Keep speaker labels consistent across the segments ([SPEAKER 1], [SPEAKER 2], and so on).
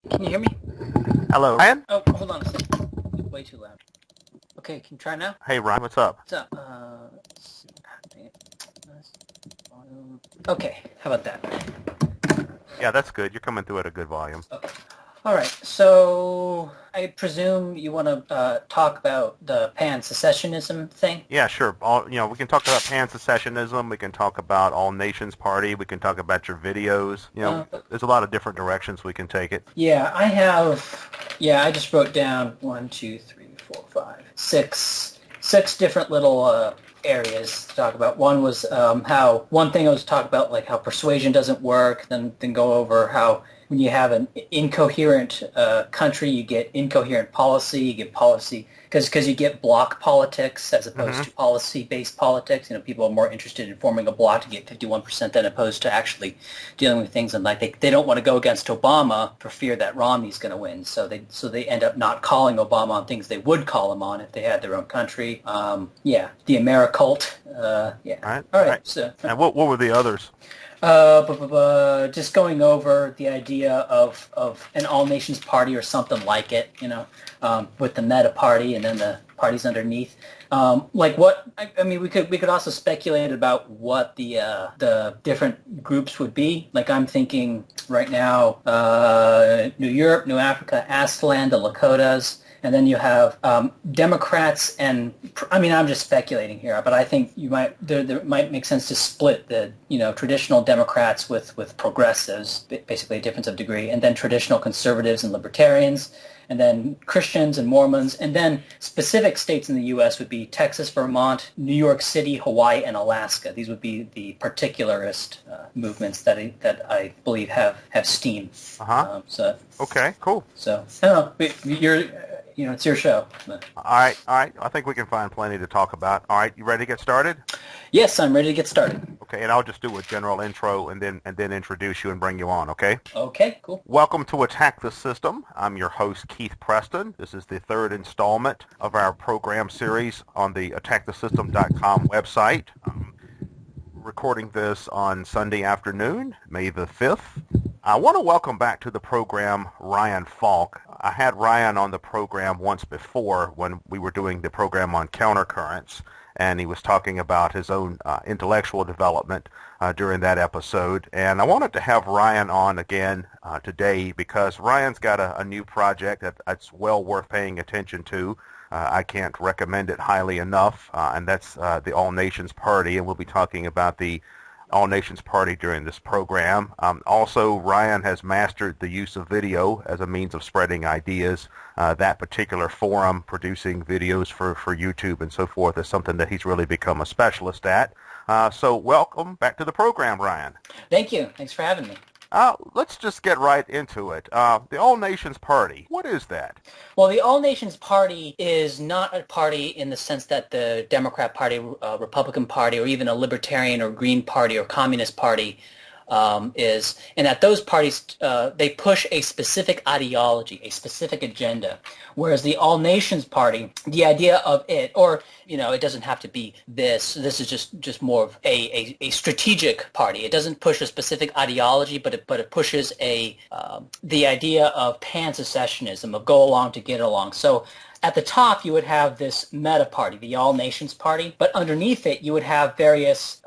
[SPEAKER 1] Can you hear me?
[SPEAKER 2] Hello, Ryan.
[SPEAKER 1] Oh, hold on a second. Way too loud. Okay, can you try now?
[SPEAKER 2] Hey, Ryan, what's up?
[SPEAKER 1] What's up? Let's see. Okay, how about that?
[SPEAKER 2] Yeah, that's good. You're coming through at a good volume.
[SPEAKER 1] Okay. All right, so I presume you want to talk about the pan-secessionism thing?
[SPEAKER 2] Yeah, sure. We can talk about pan-secessionism. We can talk about All Nations Party. We can talk about your videos. There's a lot of different directions we can take it.
[SPEAKER 1] Yeah, I just wrote down one, two, three, four, five, six different little areas to talk about. One was one thing I was talk about, like how persuasion doesn't work, then go over how when you have an incoherent country, you get incoherent policy, you get policy because you get block politics as opposed to policy-based politics. People are more interested in forming a block to get 51% than opposed to actually dealing with things. And like they don't want to go against Obama for fear that Romney's going to win. So they end up not calling Obama on things they would call him on if they had their own country. The AmeriCult. Yeah. All right. So,
[SPEAKER 2] and what were the others?
[SPEAKER 1] Just going over the idea of an all nations party or something like it, with the meta party and then the parties underneath. We could also speculate about what the different groups would be. Like I'm thinking right now, New Europe, New Africa, Aztlan, the Lakotas. And then you have Democrats and, I'm just speculating here, but I think there might make sense to split the, traditional Democrats with progressives, basically a difference of degree, and then traditional conservatives and libertarians, and then Christians and Mormons, and then specific states in the U.S. would be Texas, Vermont, New York City, Hawaii, and Alaska. These would be the particularist movements that I believe have steam.
[SPEAKER 2] Okay, cool.
[SPEAKER 1] So, I don't know, it's your show.
[SPEAKER 2] All right. I think we can find plenty to talk about. All right, you ready to get started?
[SPEAKER 1] Yes, I'm ready to get started.
[SPEAKER 2] Okay, and I'll just do a general intro and then introduce you and bring you on, okay?
[SPEAKER 1] Okay, cool.
[SPEAKER 2] Welcome to Attack the System. I'm your host, Keith Preston. This is the third installment of our program series on the Attackthesystem.com website. Recording this on Sunday afternoon, May the 5th. I want to welcome back to the program Ryan Faulk. I had Ryan on the program once before when we were doing the program on countercurrents, and he was talking about his own intellectual development during that episode. And I wanted to have Ryan on again today because Ryan's got a new project that's well worth paying attention to. I can't recommend it highly enough, and that's the All Nations Party, and we'll be talking about the All Nations Party during this program. Also, Ryan has mastered the use of video as a means of spreading ideas. That particular forum, producing videos for YouTube and so forth, is something that he's really become a specialist at. So welcome back to the program, Ryan.
[SPEAKER 1] Thank you. Thanks for having me.
[SPEAKER 2] Let's just get right into it. The All Nations Party, what is that?
[SPEAKER 1] Well, the All Nations Party is not a party in the sense that the Democrat Party, Republican Party, or even a Libertarian or Green Party or Communist Party is, and that those parties, they push a specific ideology, a specific agenda, whereas the All Nations Party, the idea of it, or, it doesn't have to be this is just more of a strategic party. It doesn't push a specific ideology, but it pushes the idea of pan-secessionism, of go along to get along. So at the top, you would have this meta party, the All Nations Party, but underneath it, you would have various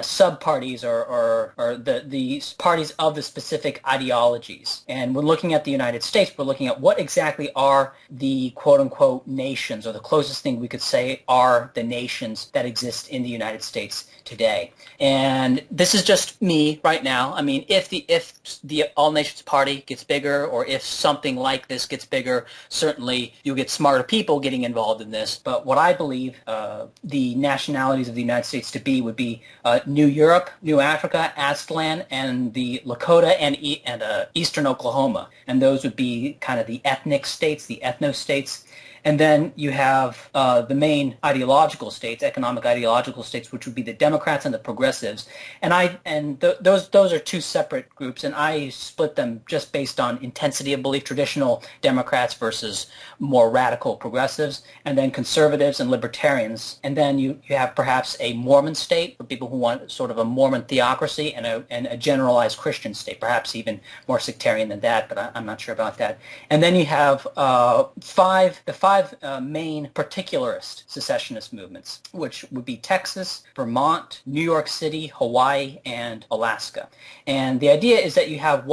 [SPEAKER 1] sub-parties or the parties of the specific ideologies. And when looking at the United States, we're looking at what exactly are the quote-unquote nations, or the closest thing we could say are the nations that exist in the United States today. And this is just me right now. I mean, if the All Nations Party gets bigger, or if something like this gets bigger, certainly you'll get smarter people getting involved in this. But what I believe the nationalities of the United States to be would be New Europe, New Africa, Aztlan, and the Lakota and Eastern Oklahoma. And those would be kind of the ethnic states, the ethno states. And then you have the main ideological states, economic ideological states, which would be the Democrats and the progressives. And those are two separate groups, and I split them just based on intensity of belief, traditional Democrats versus more radical progressives, and then conservatives and libertarians. And then you have perhaps a Mormon state for people who want sort of a Mormon theocracy, and a generalized Christian state, perhaps even more sectarian than that, but I'm not sure about that. And then you have the five main particularist secessionist movements, which would be Texas, Vermont, New York City, Hawaii, and Alaska. And the idea is that you have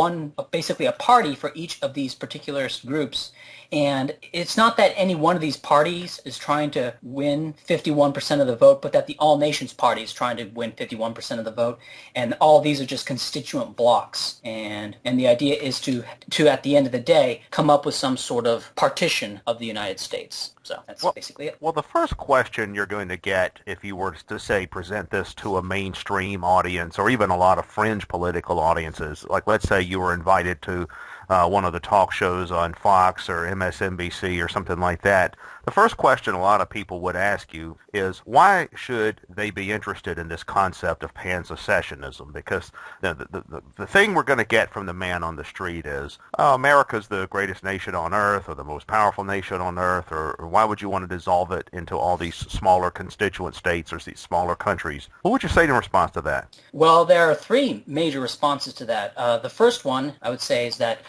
[SPEAKER 1] basically a party for each of these particularist groups. And it's not that any one of these parties is trying to win 51% of the vote, but that the All Nations Party is trying to win 51% of the vote. And all these are just constituent blocks. And the idea is to at the end of the day, come up with some sort of partition of the United States. So that's basically it.
[SPEAKER 2] Well, the first question you're going to get if you were to, say, present this to a mainstream audience or even a lot of fringe political audiences, like let's say you were invited to one of the talk shows on Fox or MSNBC or something like that, the first question a lot of people would ask you is, why should they be interested in this concept of pan-secessionism? Because the thing we're going to get from the man on the street is, oh, America's the greatest nation on earth or the most powerful nation on earth, or why would you want to dissolve it into all these smaller constituent states or these smaller countries? What would you say in response to that?
[SPEAKER 1] Well, there are three major responses to that. The first one, I would say, is that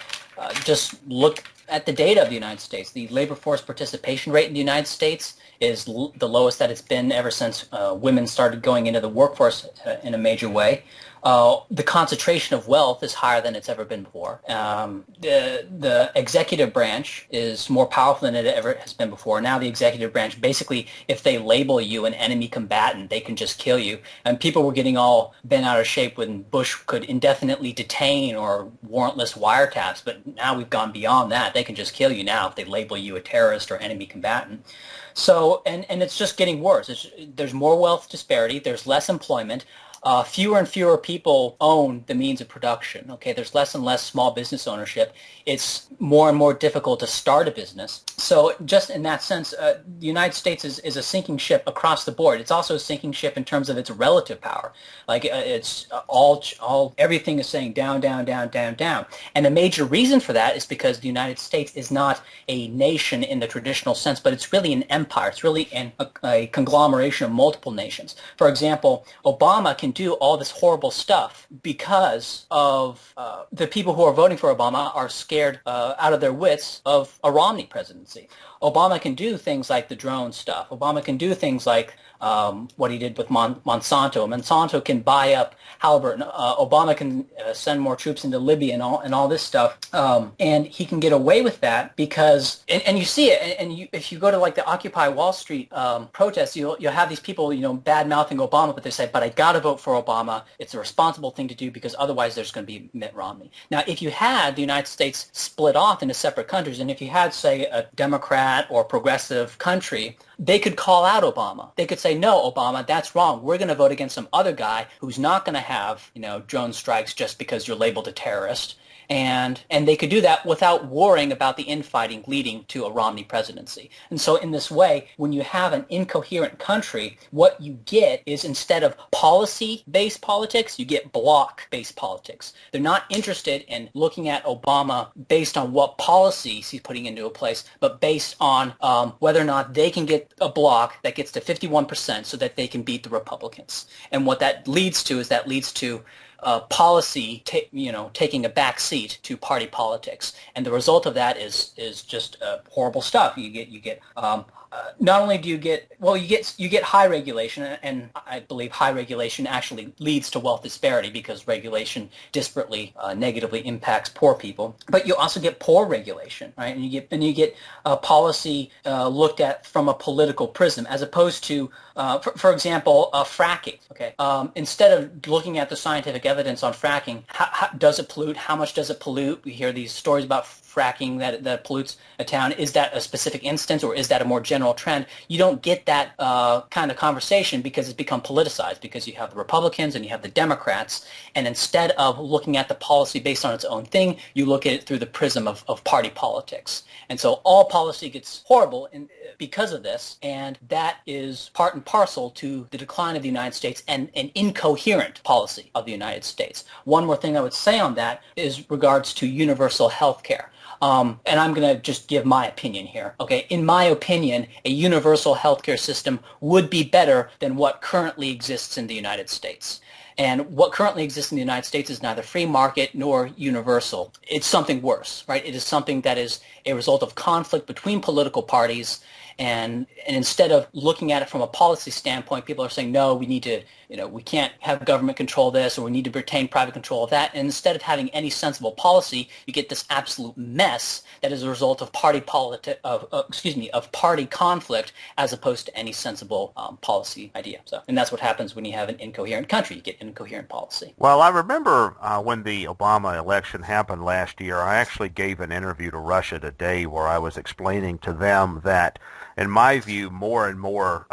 [SPEAKER 1] just look at the data of the United States. The labor force participation rate in the United States is the lowest that it's been ever since women started going into the workforce in a major way. The concentration of wealth is higher than it's ever been before. The executive branch is more powerful than it ever has been before. Now the executive branch, basically, if they label you an enemy combatant, they can just kill you. And people were getting all bent out of shape when Bush could indefinitely detain or warrantless wiretaps, but now we've gone beyond that. They can just kill you now if they label you a terrorist or enemy combatant. So, and it's just getting worse. There's more wealth disparity. There's less employment. Fewer and fewer people own the means of production. Okay, there's less and less small business ownership. It's more and more difficult to start a business. So just in that sense, the United States is a sinking ship across the board. It's also a sinking ship in terms of its relative power. Like it's everything is saying down, down, down, down, down. And a major reason for that is because the United States is not a nation in the traditional sense, but it's really an empire. It's really a conglomeration of multiple nations. For example, Obama can do all this horrible stuff because of the people who are voting for Obama are scared out of their wits of a Romney presidency. Obama can do things like the drone stuff. Obama can do things like what he did with Monsanto. Monsanto can buy up Halliburton. Obama can send more troops into Libya and all this stuff. And he can get away with that because, and you see it, and if you go to like the Occupy Wall Street protests, you'll have these people, bad-mouthing Obama, but they say, but I got to vote for Obama. It's a responsible thing to do because otherwise there's going to be Mitt Romney. Now, if you had the United States split off into separate countries, and if you had, say, a Democrat or progressive country, they could call out Obama. They could say, no, Obama, that's wrong. We're going to vote against some other guy who's not going to have, drone strikes just because you're labeled a terrorist. And they could do that without worrying about the infighting leading to a Romney presidency. And so in this way, when you have an incoherent country, what you get is, instead of policy-based politics, you get bloc-based politics. They're not interested in looking at Obama based on what policies he's putting into a place, but based on whether or not they can get a bloc that gets to 51% so that they can beat the Republicans. And what that leads to is policy, taking a back seat to party politics, and the result of that is just horrible stuff. You get not only do you get high regulation, and I believe high regulation actually leads to wealth disparity because regulation disparately negatively impacts poor people. But you also get poor regulation, right? And you get policy looked at from a political prism, as opposed to, for example, fracking. Okay, instead of looking at the scientific evidence on fracking. How does it pollute? How much does it pollute? We hear these stories about fracking that pollutes a town. Is that a specific instance, or is that a more general trend? You don't get that kind of conversation because it's become politicized, because you have the Republicans and you have the Democrats, and instead of looking at the policy based on its own thing, you look at it through the prism of party politics. And so all policy gets horrible because of this, and that is part and parcel to the decline of the United States and an incoherent policy of the United States. One more thing I would say on that is regards to universal health care. And I'm going to just give my opinion here. Okay, in my opinion, a universal healthcare system would be better than what currently exists in the United States. And what currently exists in the United States is neither free market nor universal. It's something worse, right? It is something that is a result of conflict between political parties. And instead of looking at it from a policy standpoint, people are saying, no, we need to, we can't have government control this, or we need to retain private control of that. And instead of having any sensible policy, you get this absolute mess that is a result of party conflict, as opposed to any sensible policy idea. And that's what happens when you have an incoherent country. You get incoherent policy.
[SPEAKER 2] Well, I remember when the Obama election happened last year, I actually gave an interview to Russia Today where I was explaining to them that, in my view, more and more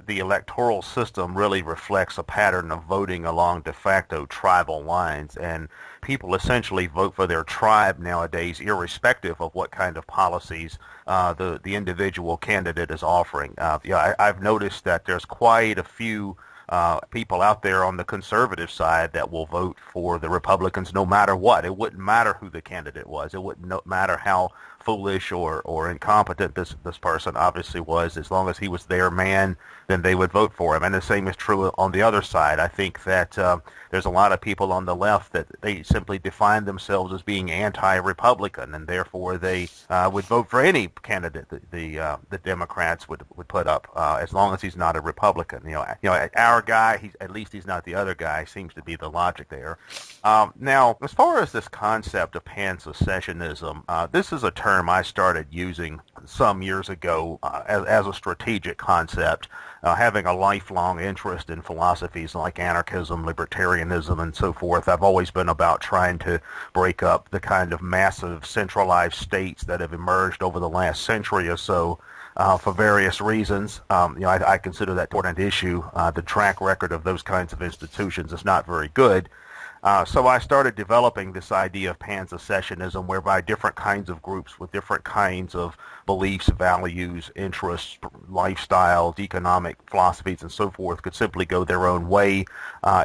[SPEAKER 2] the electoral system really reflects a pattern of voting along de facto tribal lines, and people essentially vote for their tribe nowadays, irrespective of what kind of policies the individual candidate is offering. I've noticed that there's quite a few people out there on the conservative side that will vote for the Republicans no matter what. It wouldn't matter who the candidate was. It wouldn't matter how foolish or incompetent this person obviously was. As long as he was their man, then they would vote for him. And the same is true on the other side. I think that there's a lot of people on the left that they simply define themselves as being anti-Republican, and therefore they would vote for any candidate that the Democrats would put up, as long as he's not a Republican. Our guy, at least he's not the other guy, seems to be the logic there. Now, as far as this concept of pan-secessionism, this is a term I started using some years ago as a strategic concept, having a lifelong interest in philosophies like anarchism, libertarianism, and so forth. I've always been about trying to break up the kind of massive centralized states that have emerged over the last century or so for various reasons. I consider that an important issue. The track record of those kinds of institutions is not very good. So I started developing this idea of pan-secessionism, whereby different kinds of groups with different kinds of beliefs, values, interests, lifestyles, economic philosophies, and so forth could simply go their own way.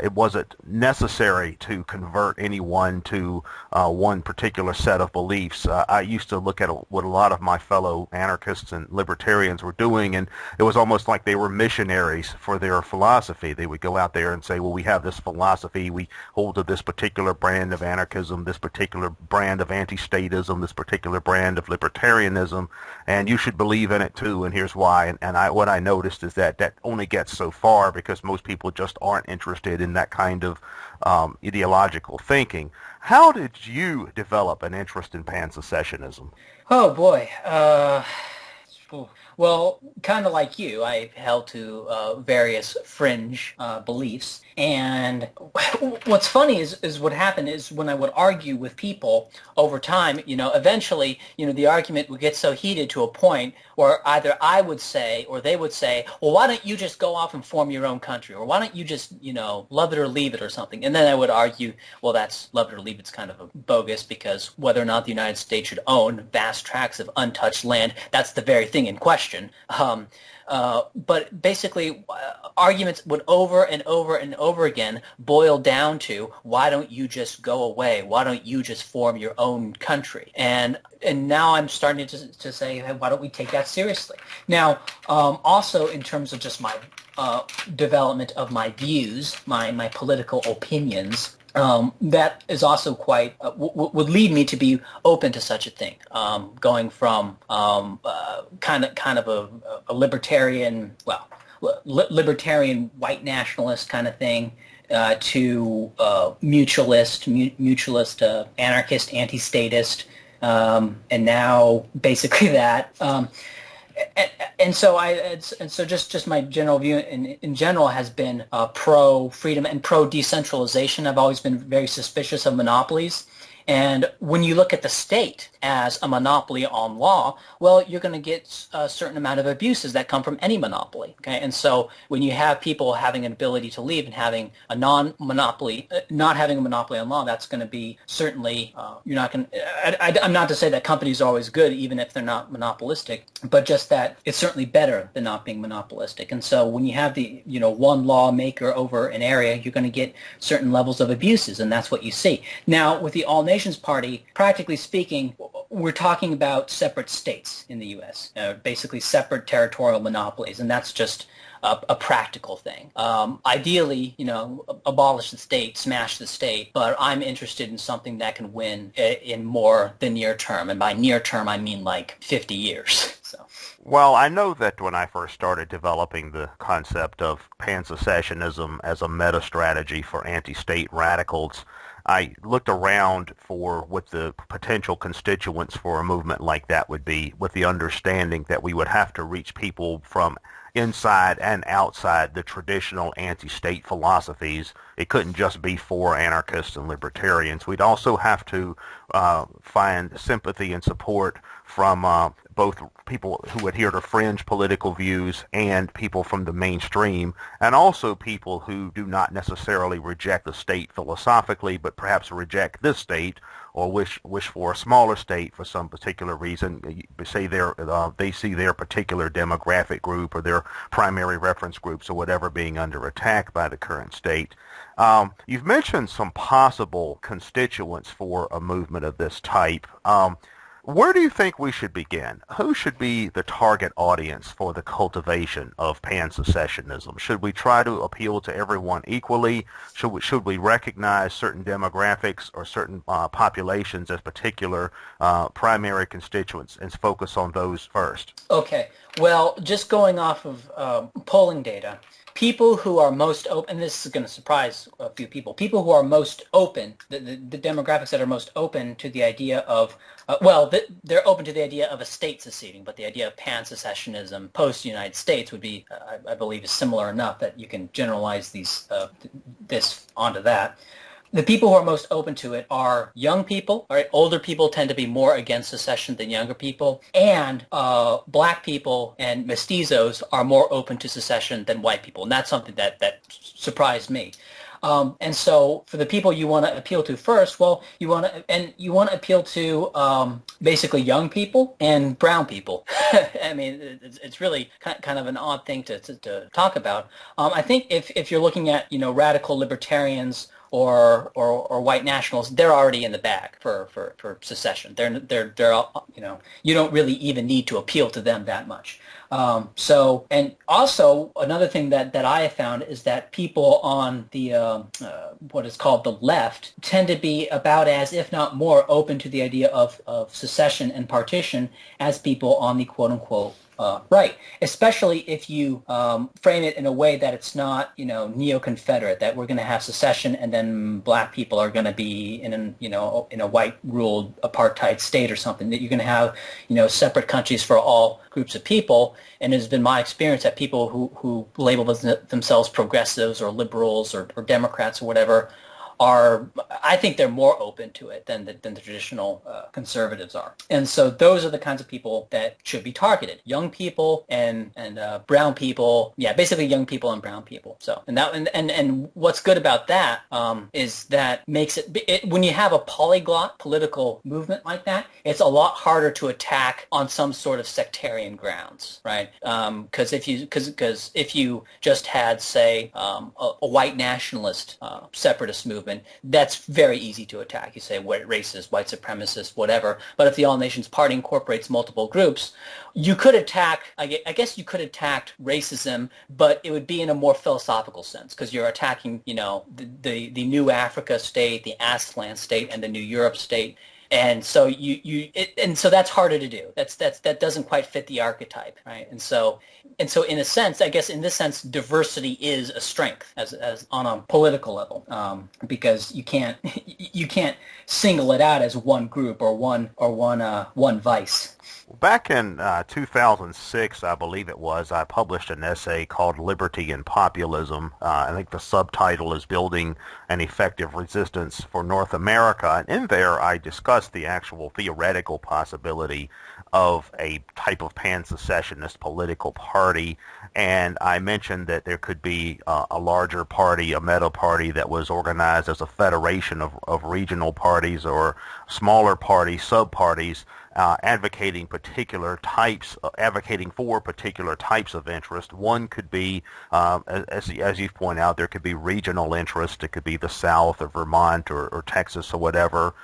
[SPEAKER 2] It wasn't necessary to convert anyone to one particular set of beliefs. I used to look at what a lot of my fellow anarchists and libertarians were doing, and it was almost like they were missionaries for their philosophy. They would go out there and say, well, we have this philosophy, we hold to this particular brand of anarchism, this particular brand of anti-statism, this particular brand of libertarianism, and you should believe in it too, and here's why. What I noticed is that only gets so far, because most people just aren't interested in that kind of ideological thinking. How did you develop an interest in pan-secessionism?
[SPEAKER 1] Oh boy. Well, kind of like you, I held to various fringe beliefs. And what's funny is what happened is when I would argue with people over time, eventually, the argument would get so heated to a point where either I would say or they would say, well, why don't you just go off and form your own country? Or why don't you just, love it or leave it or something? And then I would argue, well, that's love it or leave it's kind of a bogus, because whether or not the United States should own vast tracts of untouched land, that's the very thing in question. But basically, arguments would over and over and over again boil down to, why don't you just go away? Why don't you just form your own country? And now I'm starting to say, hey, why don't we take that seriously? Now, also in terms of just my development of my views, my political opinions, that is also quite would lead me to be open to such a thing, going from kind of a libertarian, libertarian white nationalist kind of thing to mutualist, anarchist, anti-statist, and now basically that. And so just my general view in general has been pro freedom and pro decentralization. I've always been very suspicious of monopolies. And when you look at the state as a monopoly on law, well, you're going to get a certain amount of abuses that come from any monopoly. Okay, and so when you have people having an ability to leave and having a non-monopoly, not having a monopoly on law, that's going to be certainly you're not going. I'm not to say that companies are always good, even if they're not monopolistic, but just that it's certainly better than not being monopolistic. And so when you have the one lawmaker over an area, you're going to get certain levels of abuses, and that's what you see now with the All Nations Party. Practically speaking, we're talking about separate states in the U.S., basically separate territorial monopolies, and that's just a practical thing. Ideally, abolish the state, smash the state, but I'm interested in something that can win in more the near term, and by near term I mean like 50 years. So.
[SPEAKER 2] Well, I know that when I first started developing the concept of pan-secessionism as a meta-strategy for anti-state radicals, I looked around for what the potential constituents for a movement like that would be, with the understanding that we would have to reach people from inside and outside the traditional anti-state philosophies. It couldn't just be for anarchists and libertarians. We'd also have to find sympathy and support from both people who adhere to fringe political views and people from the mainstream, and also people who do not necessarily reject the state philosophically, but perhaps reject this state or wish for a smaller state for some particular reason. Say they see their particular demographic group or their primary reference groups or whatever being under attack by the current state. You've mentioned some possible constituents for a movement of this type. Where do you think we should begin? Who should be the target audience for the cultivation of pan-secessionism? Should we try to appeal to everyone equally? Should we recognize certain demographics or certain populations as particular primary constituents and focus on those first?
[SPEAKER 1] Okay. Well, just going off of polling data, people who are most open, and this is going to surprise a few people who are most open, the demographics that are most open to the idea of, they're open to the idea of a state seceding, but the idea of pan-secessionism post-United States would be, I believe, is similar enough that you can generalize this onto that. The people who are most open to it are young people. All right, older people tend to be more against secession than younger people, and black people and mestizos are more open to secession than white people, and that's something that surprised me. And so, for the people you want to appeal to first, well, you want to appeal to basically young people and brown people. I mean, it's really kind of an odd thing to talk about. I think if you're looking at radical libertarians or white nationals, they're already in the bag for secession. They're you don't really even need to appeal to them that much. And also another thing that I have found is that people on the what is called the left tend to be about as, if not more, open to the idea of secession and partition as people on the quote unquote right, especially if you frame it in a way that it's not, neo-Confederate, that we're going to have secession and then black people are going to be in a white-ruled apartheid state or something, that you're going to have, separate countries for all groups of people. And it has been my experience that people who label themselves progressives or liberals or Democrats or whatever I think they're more open to it than the traditional conservatives are. And so those are the kinds of people that should be targeted: young people and brown people. Yeah, basically young people and brown people. So and what's good about that is that makes it when you have a polyglot political movement like that, it's a lot harder to attack on some sort of sectarian grounds, right? Because if you just had, say, a white nationalist separatist movement, that's very easy to attack. You say what racist, white supremacist, whatever. But if the All Nations Party incorporates multiple groups, you could attack, I guess you could attack racism, but it would be in a more philosophical sense, because you're attacking, the New Africa state, the Aztlan state, and the New Europe state. And so so that's harder to do. That doesn't quite fit the archetype, right? And so in a sense, I guess in this sense, diversity is a strength as on a political level, because you can't single it out as one group or one vice.
[SPEAKER 2] Back in 2006, I believe it was, I published an essay called Liberty and Populism. I think the subtitle is Building an Effective Resistance for North America. And in there, I discussed the actual theoretical possibility of a type of pan-secessionist political party. And I mentioned that there could be a larger party, a meta party that was organized as a federation of regional parties or smaller parties, sub-parties, advocating for particular types of interest. One could be, as you point out, there could be regional interest. It could be the South or Vermont or Texas or whatever.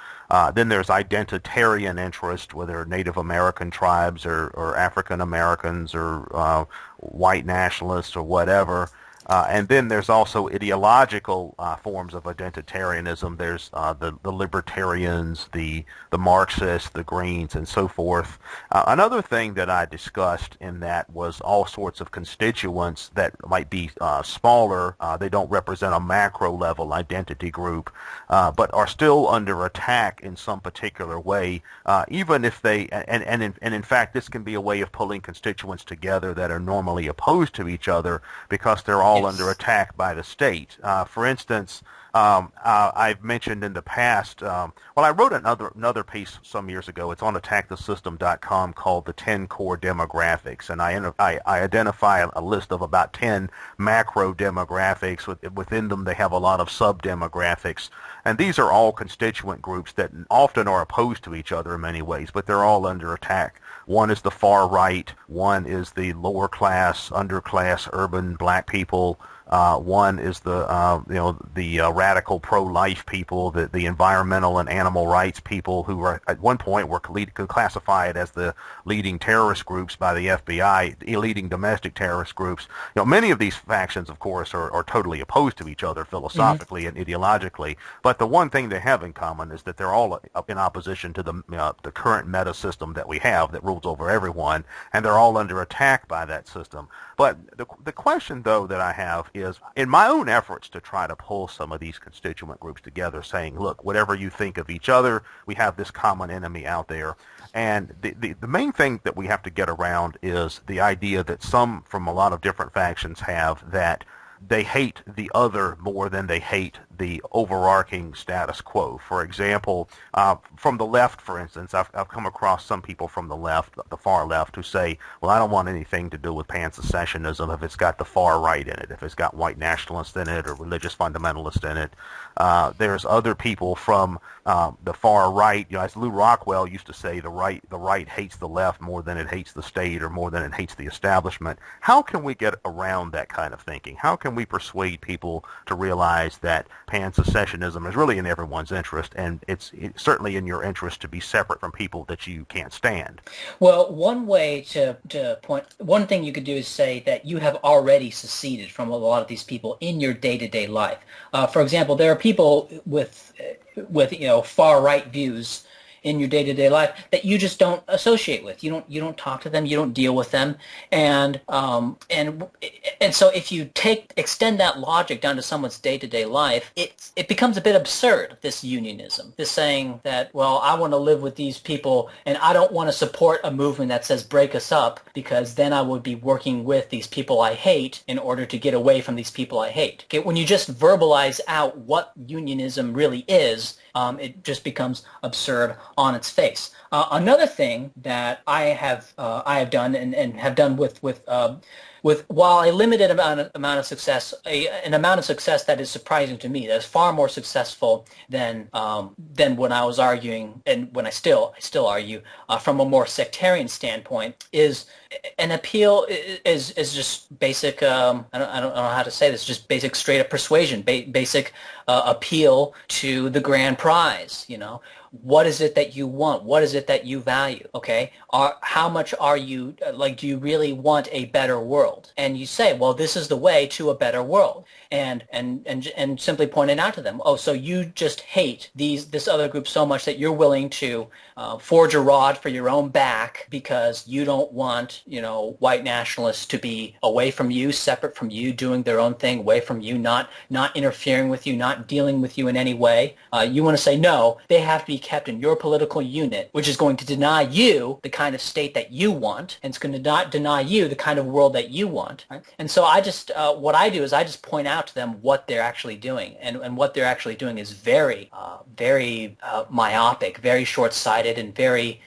[SPEAKER 2] Then there's identitarian interest, whether Native American tribes or African Americans or white nationalists or whatever. And then there's also ideological forms of identitarianism. There's the libertarians, the Marxists, the Greens, and so forth. Another thing that I discussed in that was all sorts of constituents that might be smaller. They don't represent a macro-level identity group, but are still under attack in some particular way, even if they, and in fact, this can be a way of pulling constituents together that are normally opposed to each other because they're all under attack by the state. For instance, I've mentioned in the past, I wrote another piece some years ago. It's on Attackthesystem.com called the 10 Core Demographics, and I identify a list of about 10 macro demographics. Within them, they have a lot of sub-demographics, and these are all constituent groups that often are opposed to each other in many ways, but they're all under attack. One is the far right, one is the lower class, underclass, urban black people. One is the radical pro-life people, the environmental and animal rights people who were at one point were classified as the leading terrorist groups by the FBI, the leading domestic terrorist groups. Many of these factions, of course, are totally opposed to each other philosophically and ideologically. But the one thing they have in common is that they're all in opposition to the current meta system that we have that rules over everyone, and they're all under attack by that system. But the question, though, that I have is, in my own efforts to try to pull some of these constituent groups together, saying, look, whatever you think of each other, we have this common enemy out there. And the main thing that we have to get around is the idea that some from a lot of different factions have that they hate the other more than they hate the overarching status quo. For example, from the left, for instance, I've come across some people from the left, the far left, who say, well, I don't want anything to do with pan-secessionism if it's got the far right in it, if it's got white nationalists in it or religious fundamentalists in it. There's other people from the far right, as Lew Rockwell used to say, the right hates the left more than it hates the state or more than it hates the establishment. How can we get around that kind of thinking? How can we persuade people to realize that pan-secessionism is really in everyone's interest, and it's certainly in your interest to be separate from people that you can't stand?
[SPEAKER 1] Well, one way to point, one thing you could do is say that you have already seceded from a lot of these people in your day-to-day life. For example, there are people with far right views in your day-to-day life that you just don't associate with. You don't talk to them. You don't deal with them. And so if you extend that logic down to someone's day-to-day life, it becomes a bit absurd, this unionism, this saying that, well, I want to live with these people and I don't want to support a movement that says break us up, because then I would be working with these people I hate in order to get away from these people I hate. Okay, when you just verbalize out what unionism really is, it just becomes absurd on its face. Another thing that I have done and have done with while a limited amount of success, an amount of success that is surprising to me, that is far more successful than when I was arguing, and when I still argue from a more sectarian standpoint, is an appeal is just basic. I don't know how to say this. Just basic straight up persuasion, basic appeal to the grand prize. What is it that you want? What is it that you value? Okay, how much are you do you really want a better world? And you say, well, this is the way to a better world, and simply pointing out to them, oh, so you just hate this other group so much that you're willing to forge a rod for your own back because you don't want white nationalists to be away from you, separate from you, doing their own thing, away from you, not interfering with you, not dealing with you in any way. You want to say, no, they have to be kept in your political unit, which is going to deny you the kind of state that you want, and it's going to not deny you the kind of world that you want. Right? And so what I do is I just point out to them what they're actually doing, and what they're actually doing is very, very myopic, very short-sighted, and very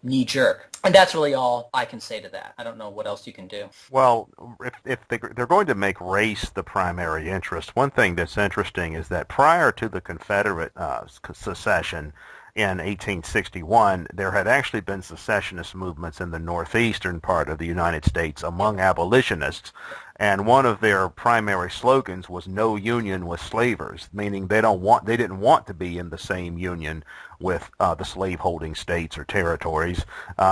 [SPEAKER 1] knee-jerk. And that's really all I can say to that. I don't know what else you can do.
[SPEAKER 2] Well, if they're going to make race the primary interest, one thing that's interesting is that prior to the Confederate secession in 1861, there had actually been secessionist movements in the northeastern part of the United States among abolitionists, and one of their primary slogans was "No union with slavers," meaning they didn't want to be in the same union with the slaveholding states or territories.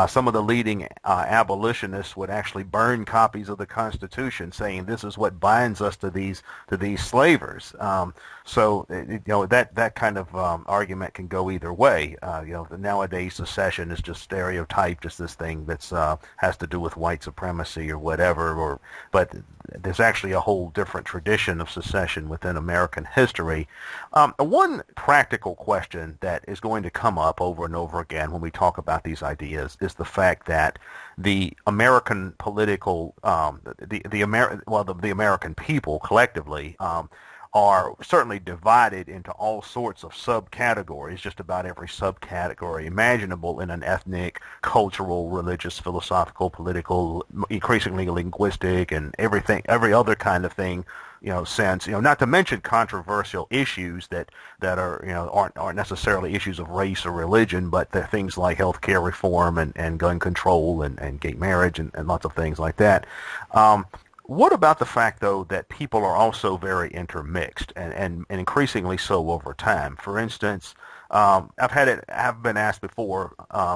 [SPEAKER 2] Some of the leading abolitionists would actually burn copies of the Constitution, saying this is what binds us to these slavers. So that kind of argument can go either way. Nowadays secession is just stereotyped as this thing that's has to do with white supremacy or whatever, but there's actually a whole different tradition of secession within American history. One practical question that is going to come up over and over again when we talk about these ideas is the fact that the American political, the American people collectively are certainly divided into all sorts of subcategories, just about every subcategory imaginable in an ethnic, cultural, religious, philosophical, political, increasingly linguistic, and every other kind of thing, sense, not to mention controversial issues that aren't necessarily issues of race or religion, but they're things like healthcare reform and gun control and gay marriage and lots of things like that. What about the fact, though, that people are also very intermixed and increasingly so over time? For instance, I've been asked before,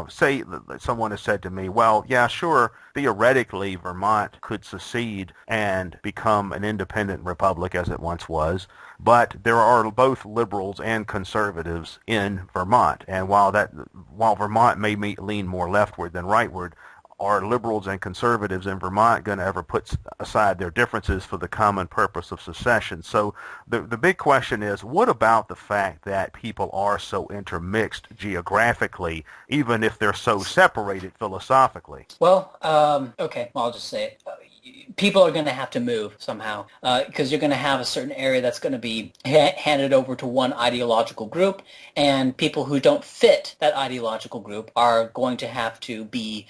[SPEAKER 2] say someone has said to me, well, yeah, sure, theoretically Vermont could secede and become an independent republic as it once was, but there are both liberals and conservatives in Vermont. And while Vermont may lean more leftward than rightward, are liberals and conservatives in Vermont going to ever put aside their differences for the common purpose of secession? So the big question is, what about the fact that people are so intermixed geographically, even if they're so separated philosophically?
[SPEAKER 1] Well, okay, I'll just say it. People are going to have to move somehow, because you're going to have a certain area that's going to be handed over to one ideological group, and people who don't fit that ideological group are going to have to be...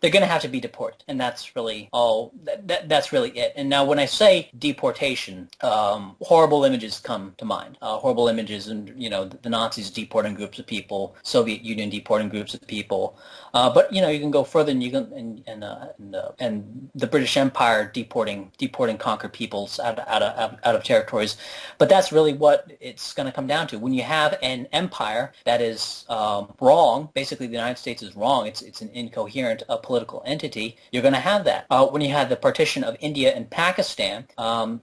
[SPEAKER 1] They're going to have to be deported, and that's really all. That's really it. And now, when I say deportation, horrible images come to mind. Horrible images, and the Nazis deporting groups of people, Soviet Union deporting groups of people. But you can go further, and you can and the British Empire deporting conquered peoples out of territories. But that's really what it's going to come down to. When you have an empire that is wrong, basically the United States is wrong. It's an incoherent political entity. You're going to have that. When you had the partition of India and Pakistan,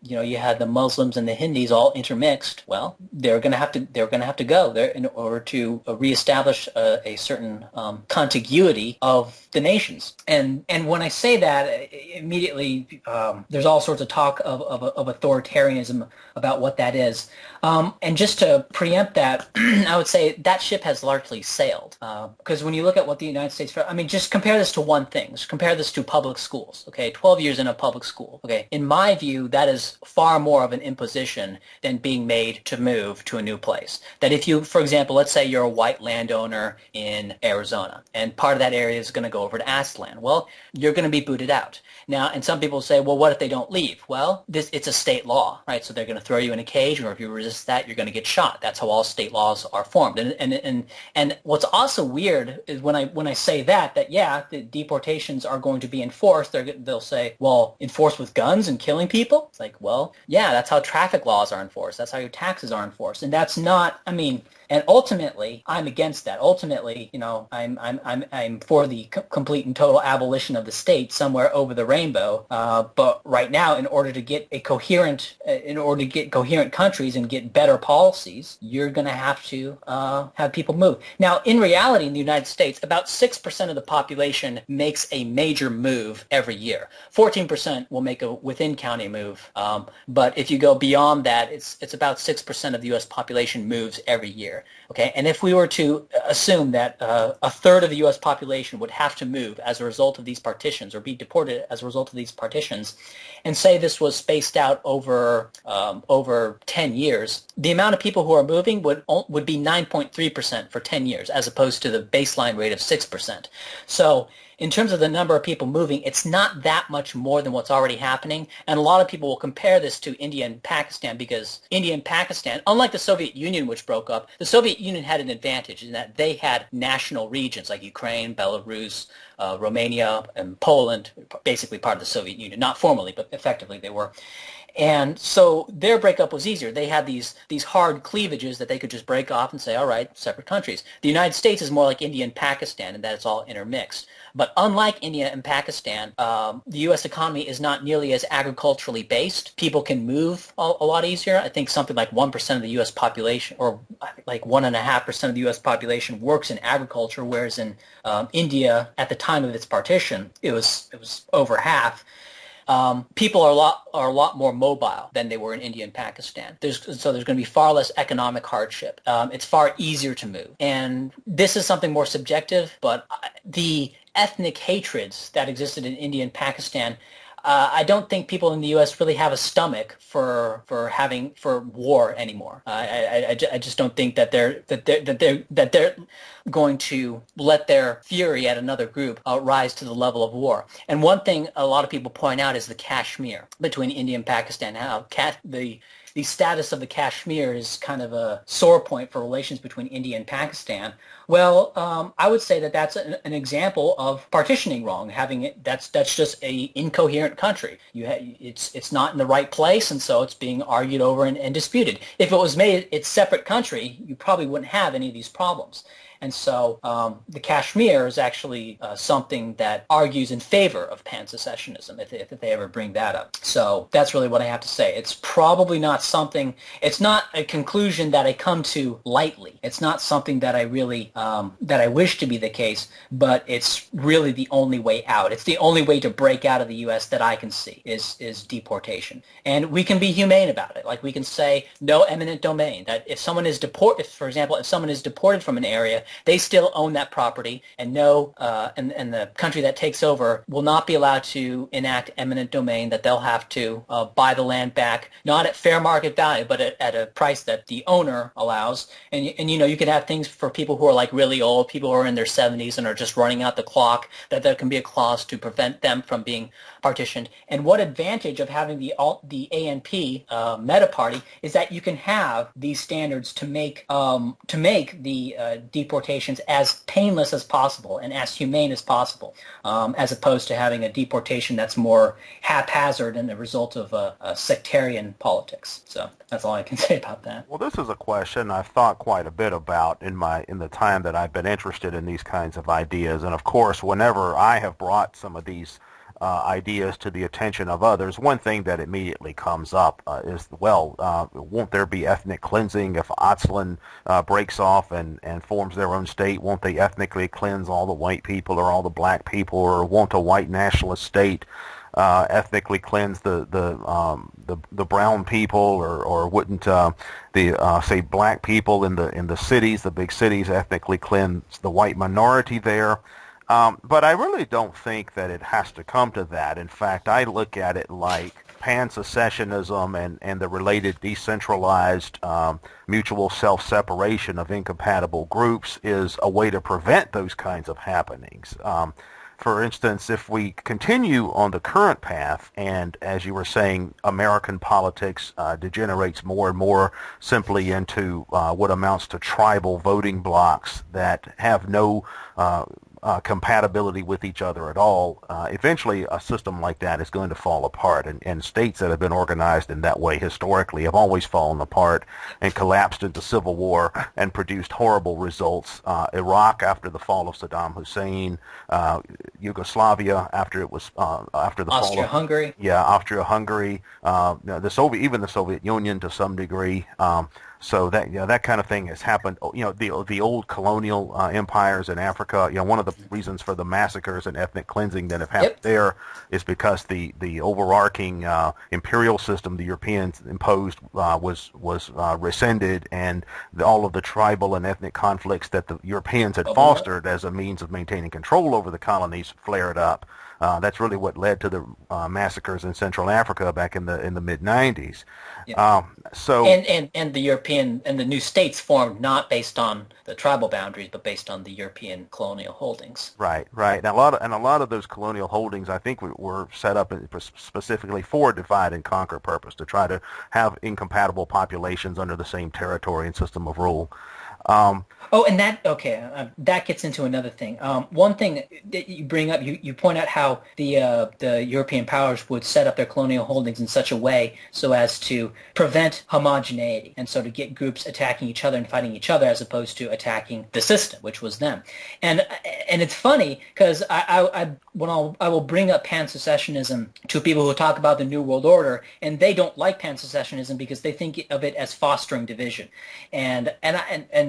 [SPEAKER 1] you had the Muslims and the Hindus all intermixed. Well, they're going to have to go there in order to reestablish a certain contiguity of the nations. And when I say that, immediately there's all sorts of talk of authoritarianism about what that is. And just to preempt that, I would say that ship has largely sailed. Because when you look at what the United States... just compare this to one thing. Just compare this to public schools. Okay, 12 years in a public school. Okay, in my view, that is far more of an imposition than being made to move to a new place. That if you, for example, let's say you're a white landowner in Arizona, and part of that area is going to go over to Aztlan. Well, you're going to be booted out. Now, and some people say, well, what if they don't leave? Well, it's a state law, right? So they're going to throw you in a cage, or if you resist that, you're going to get shot. That's how all state laws are formed. And what's also weird is when I say that yeah, the deportations are going to be enforced, they'll say, well, enforced with guns and killing people? It's like, well, yeah, that's how traffic laws are enforced. That's how your taxes are enforced. And that's not, And ultimately, I'm against that. Ultimately, I'm for the complete and total abolition of the state somewhere over the rainbow. But right now, in order to get coherent countries and get better policies, you're going to have to have people move. Now, in reality, in the United States, about 6% of the population makes a major move every year. 14% will make a within county move. But if you go beyond that, it's about 6% of the U.S. population moves every year. Okay, and if we were to assume that a third of the U.S. population would have to move as a result of these partitions or be deported as a result of these partitions, and say this was spaced out over 10 years, the amount of people who are moving would be 9.3% for 10 years, as opposed to the baseline rate of 6%. So in terms of the number of people moving, it's not that much more than what's already happening. And a lot of people will compare this to India and Pakistan, because India and Pakistan, unlike the Soviet Union, which broke up, the Soviet Union had an advantage in that they had national regions like Ukraine, Belarus, Romania, and Poland, basically part of the Soviet Union. Not formally, but effectively they were. And so their breakup was easier. They had these hard cleavages that they could just break off and say, all right, separate countries. The United States is more like India and Pakistan in that it's all intermixed. But unlike India and Pakistan, the U.S. economy is not nearly as agriculturally based. People can move a lot easier. I think something like 1% of the U.S. population, or like 1.5% of the U.S. population works in agriculture, whereas in India, at the time of its partition, it was over half. People are a lot more mobile than they were in India and Pakistan. So there's going to be far less economic hardship. It's far easier to move. And this is something more subjective, but the ethnic hatreds that existed in India and Pakistan, I don't think people in the U.S. really have a stomach for war anymore. I just don't think that they're going to let their fury at another group rise to the level of war. And one thing a lot of people point out is the Kashmir between India and Pakistan. How the status of the Kashmir is kind of a sore point for relations between India and Pakistan. Well, I would say that that's an example of partitioning wrong. That's just a incoherent country. It's not in the right place, and so it's being argued over and disputed. If it was made its separate country, you probably wouldn't have any of these problems. And so the Kashmir is actually something that argues in favor of pan-secessionism, if they ever bring that up. So that's really what I have to say. It's probably not something, it's not a conclusion that I come to lightly. It's not something that I really, that I wish to be the case, but it's really the only way out. It's the only way to break out of the U.S. that I can see is deportation. And we can be humane about it. Like we can say no eminent domain, that if someone is deported, for example, if someone is deported from an area, they still own that property, and and the country that takes over will not be allowed to enact eminent domain, that they'll have to buy the land back, not at fair market value, but at a price that the owner allows. And you can have things for people who are like really old, people who are in their 70s and are just running out the clock, that there can be a clause to prevent them from being partitioned. And what advantage of having the ANP meta party is that you can have these standards to make the deportations as painless as possible and as humane as possible, as opposed to having a deportation that's more haphazard and the result of sectarian politics. So that's all I can say about that.
[SPEAKER 2] Well, this is a question I've thought quite a bit about in the time that I've been interested in these kinds of ideas. And of course, whenever I have brought some of these ideas to the attention of others, one thing that immediately comes up is, well, won't there be ethnic cleansing if Aztlan breaks off and forms their own state? Won't they ethnically cleanse all the white people or all the black people? Or won't a white nationalist state ethnically cleanse the brown people? Or wouldn't say black people in the cities, the big cities, ethnically cleanse the white minority there? But I really don't think that it has to come to that. In fact, I look at it like pan-secessionism and the related decentralized mutual self-separation of incompatible groups is a way to prevent those kinds of happenings. For instance, if we continue on the current path, and as you were saying, American politics degenerates more and more simply into what amounts to tribal voting blocks that have no compatibility with each other at all, eventually a system like that is going to fall apart. And states that have been organized in that way historically have always fallen apart and collapsed into civil war and produced horrible results. Iraq after the fall of Saddam Hussein, Yugoslavia after it was after the fall of
[SPEAKER 1] Austria-Hungary.
[SPEAKER 2] Yeah, Austria-Hungary, even the Soviet Union to some degree. So that that kind of thing has happened. The old colonial empires in Africa. One of the reasons for the massacres and ethnic cleansing that have happened there is because the overarching imperial system the Europeans imposed was rescinded, and all of the tribal and ethnic conflicts that the Europeans had fostered as a means of maintaining control over the colonies flared up. That's really what led to the massacres in Central Africa back in the mid '90s.
[SPEAKER 1] Yeah. And the European and the new states formed not based on the tribal boundaries, but based on the European colonial holdings.
[SPEAKER 2] Right. And a lot of those colonial holdings, I think, were set up specifically for divide and conquer purpose, to try to have incompatible populations under the same territory and system of rule.
[SPEAKER 1] That gets into another thing. One thing that you bring up, you point out how the European powers would set up their colonial holdings in such a way so as to prevent homogeneity, and so to get groups attacking each other and fighting each other as opposed to attacking the system, which was them. And it's funny because I will bring up pan-secessionism to people who talk about the New World Order, and they don't like pan-secessionism because they think of it as fostering division, and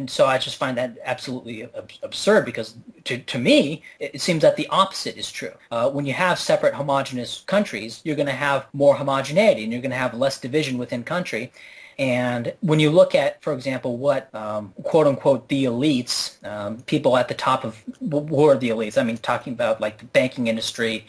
[SPEAKER 1] so I just find that absolutely absurd, because to me it seems that the opposite is true. When you have separate homogeneous countries, you're going to have more homogeneity and you're going to have less division within country. And when you look at, for example, what quote-unquote the elites, people at the top of, who are the elites? I mean, talking about like the banking industry,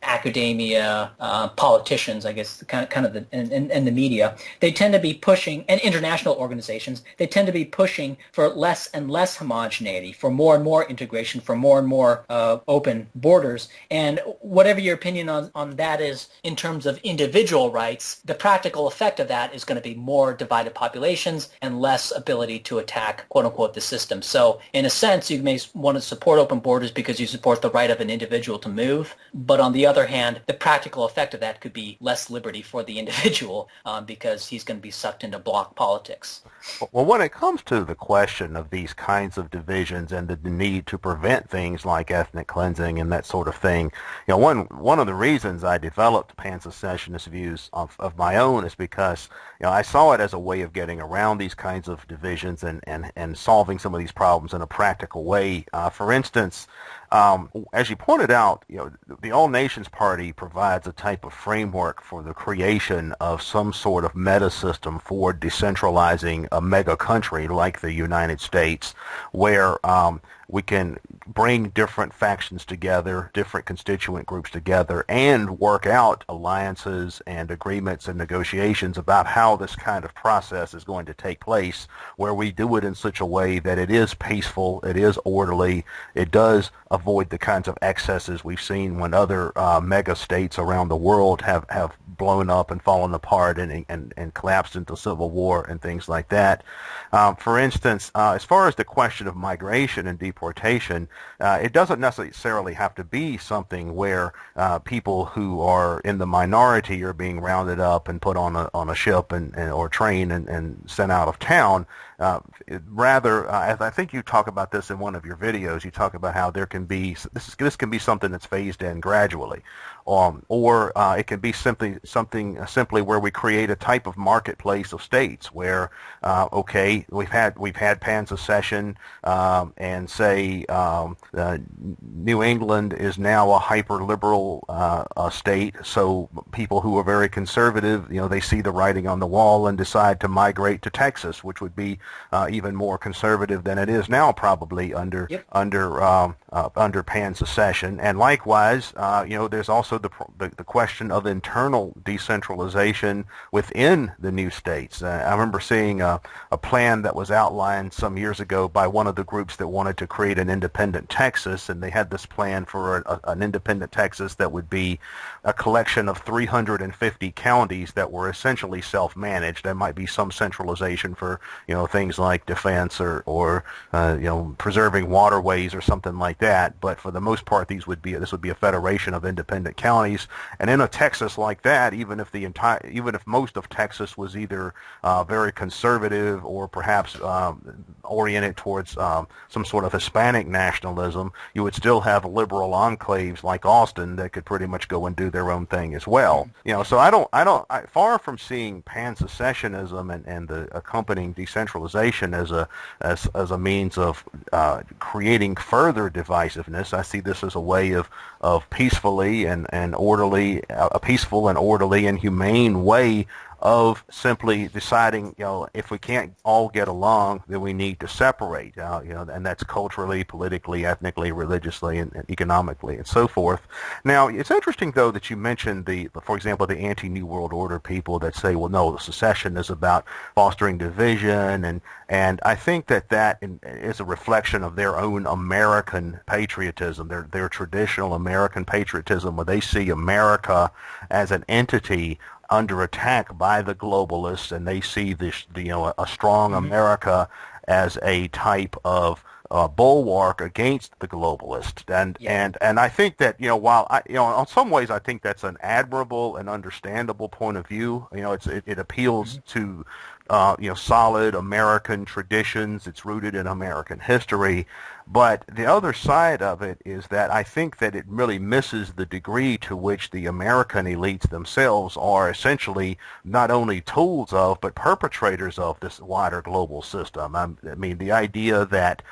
[SPEAKER 1] academia, politicians, I guess, kind of and the media, they tend to be pushing, and international organizations, they tend to be pushing for less and less homogeneity, for more and more integration, for more and more open borders. And whatever your opinion on that is in terms of individual rights, the practical effect of that is going to be more divided populations and less ability to attack, quote-unquote, the system. So in a sense, you may want to support open borders because you support the right of an individual to move. But on the other hand, the practical effect of that could be less liberty for the individual because he's going to be sucked into bloc politics.
[SPEAKER 2] Well, when it comes to the question of these kinds of divisions and the need to prevent things like ethnic cleansing and that sort of thing, one of the reasons I developed pan-secessionist views of my own is because I saw it as a way of getting around these kinds of divisions and solving some of these problems in a practical way. For instance, as you pointed out, the All Nations Party provides a type of framework for the creation of some sort of meta system for decentralizing a mega country like the United States, where we can bring different factions together, different constituent groups together, and work out alliances and agreements and negotiations about how this kind of process is going to take place, where we do it in such a way that it is peaceful, it is orderly, it does avoid the kinds of excesses we've seen when other mega states around the world have blown up and fallen apart and collapsed into civil war and things like that. For instance, as far as the question of migration and deportation, it doesn't necessarily have to be something where people who are in the minority are being rounded up and put on a ship or train and sent out of town. Rather, I think you talk about this in one of your videos. You talk about how this can be something that's phased in gradually, or it can be simply where we create a type of marketplace of states where we've had pan-secession, and say New England is now a hyper-liberal state, so people who are very conservative, they see the writing on the wall and decide to migrate to Texas, which would be even more conservative than it is now, probably under a under Pan-Secession, and likewise, there's also the question of internal decentralization within the new states. I remember seeing a plan that was outlined some years ago by one of the groups that wanted to create an independent Texas, and they had this plan for an independent Texas that would be a collection of 350 counties that were essentially self-managed. There might be some centralization for things like defense or preserving waterways or something like that, but for the most part this would be a federation of independent counties. And in a Texas like that, even if most of Texas was either very conservative or perhaps oriented towards some sort of Hispanic nationalism, you would still have liberal enclaves like Austin that could pretty much go and do their own thing as well. So I far from seeing pan-secessionism and the accompanying decentralization as a means of creating further divisiveness. I see this as a way of peacefully and orderly, a peaceful and orderly and humane way of simply deciding, if we can't all get along, then we need to separate, and that's culturally, politically, ethnically, religiously, and economically, and so forth. Now, it's interesting, though, that you mentioned for example, the anti-New World Order people that say, well, no, the secession is about fostering division, and I think that is a reflection of their own American patriotism, their traditional American patriotism, where they see America as an entity under attack by the globalists, and they see a strong America as a type of bulwark against the globalist, and I think that while in some ways I think that's an admirable and understandable point of view. It appeals to solid American traditions. It's rooted in American history. But the other side of it is that I think that it really misses the degree to which the American elites themselves are essentially not only tools of, but perpetrators of this wider global system. I mean, the idea that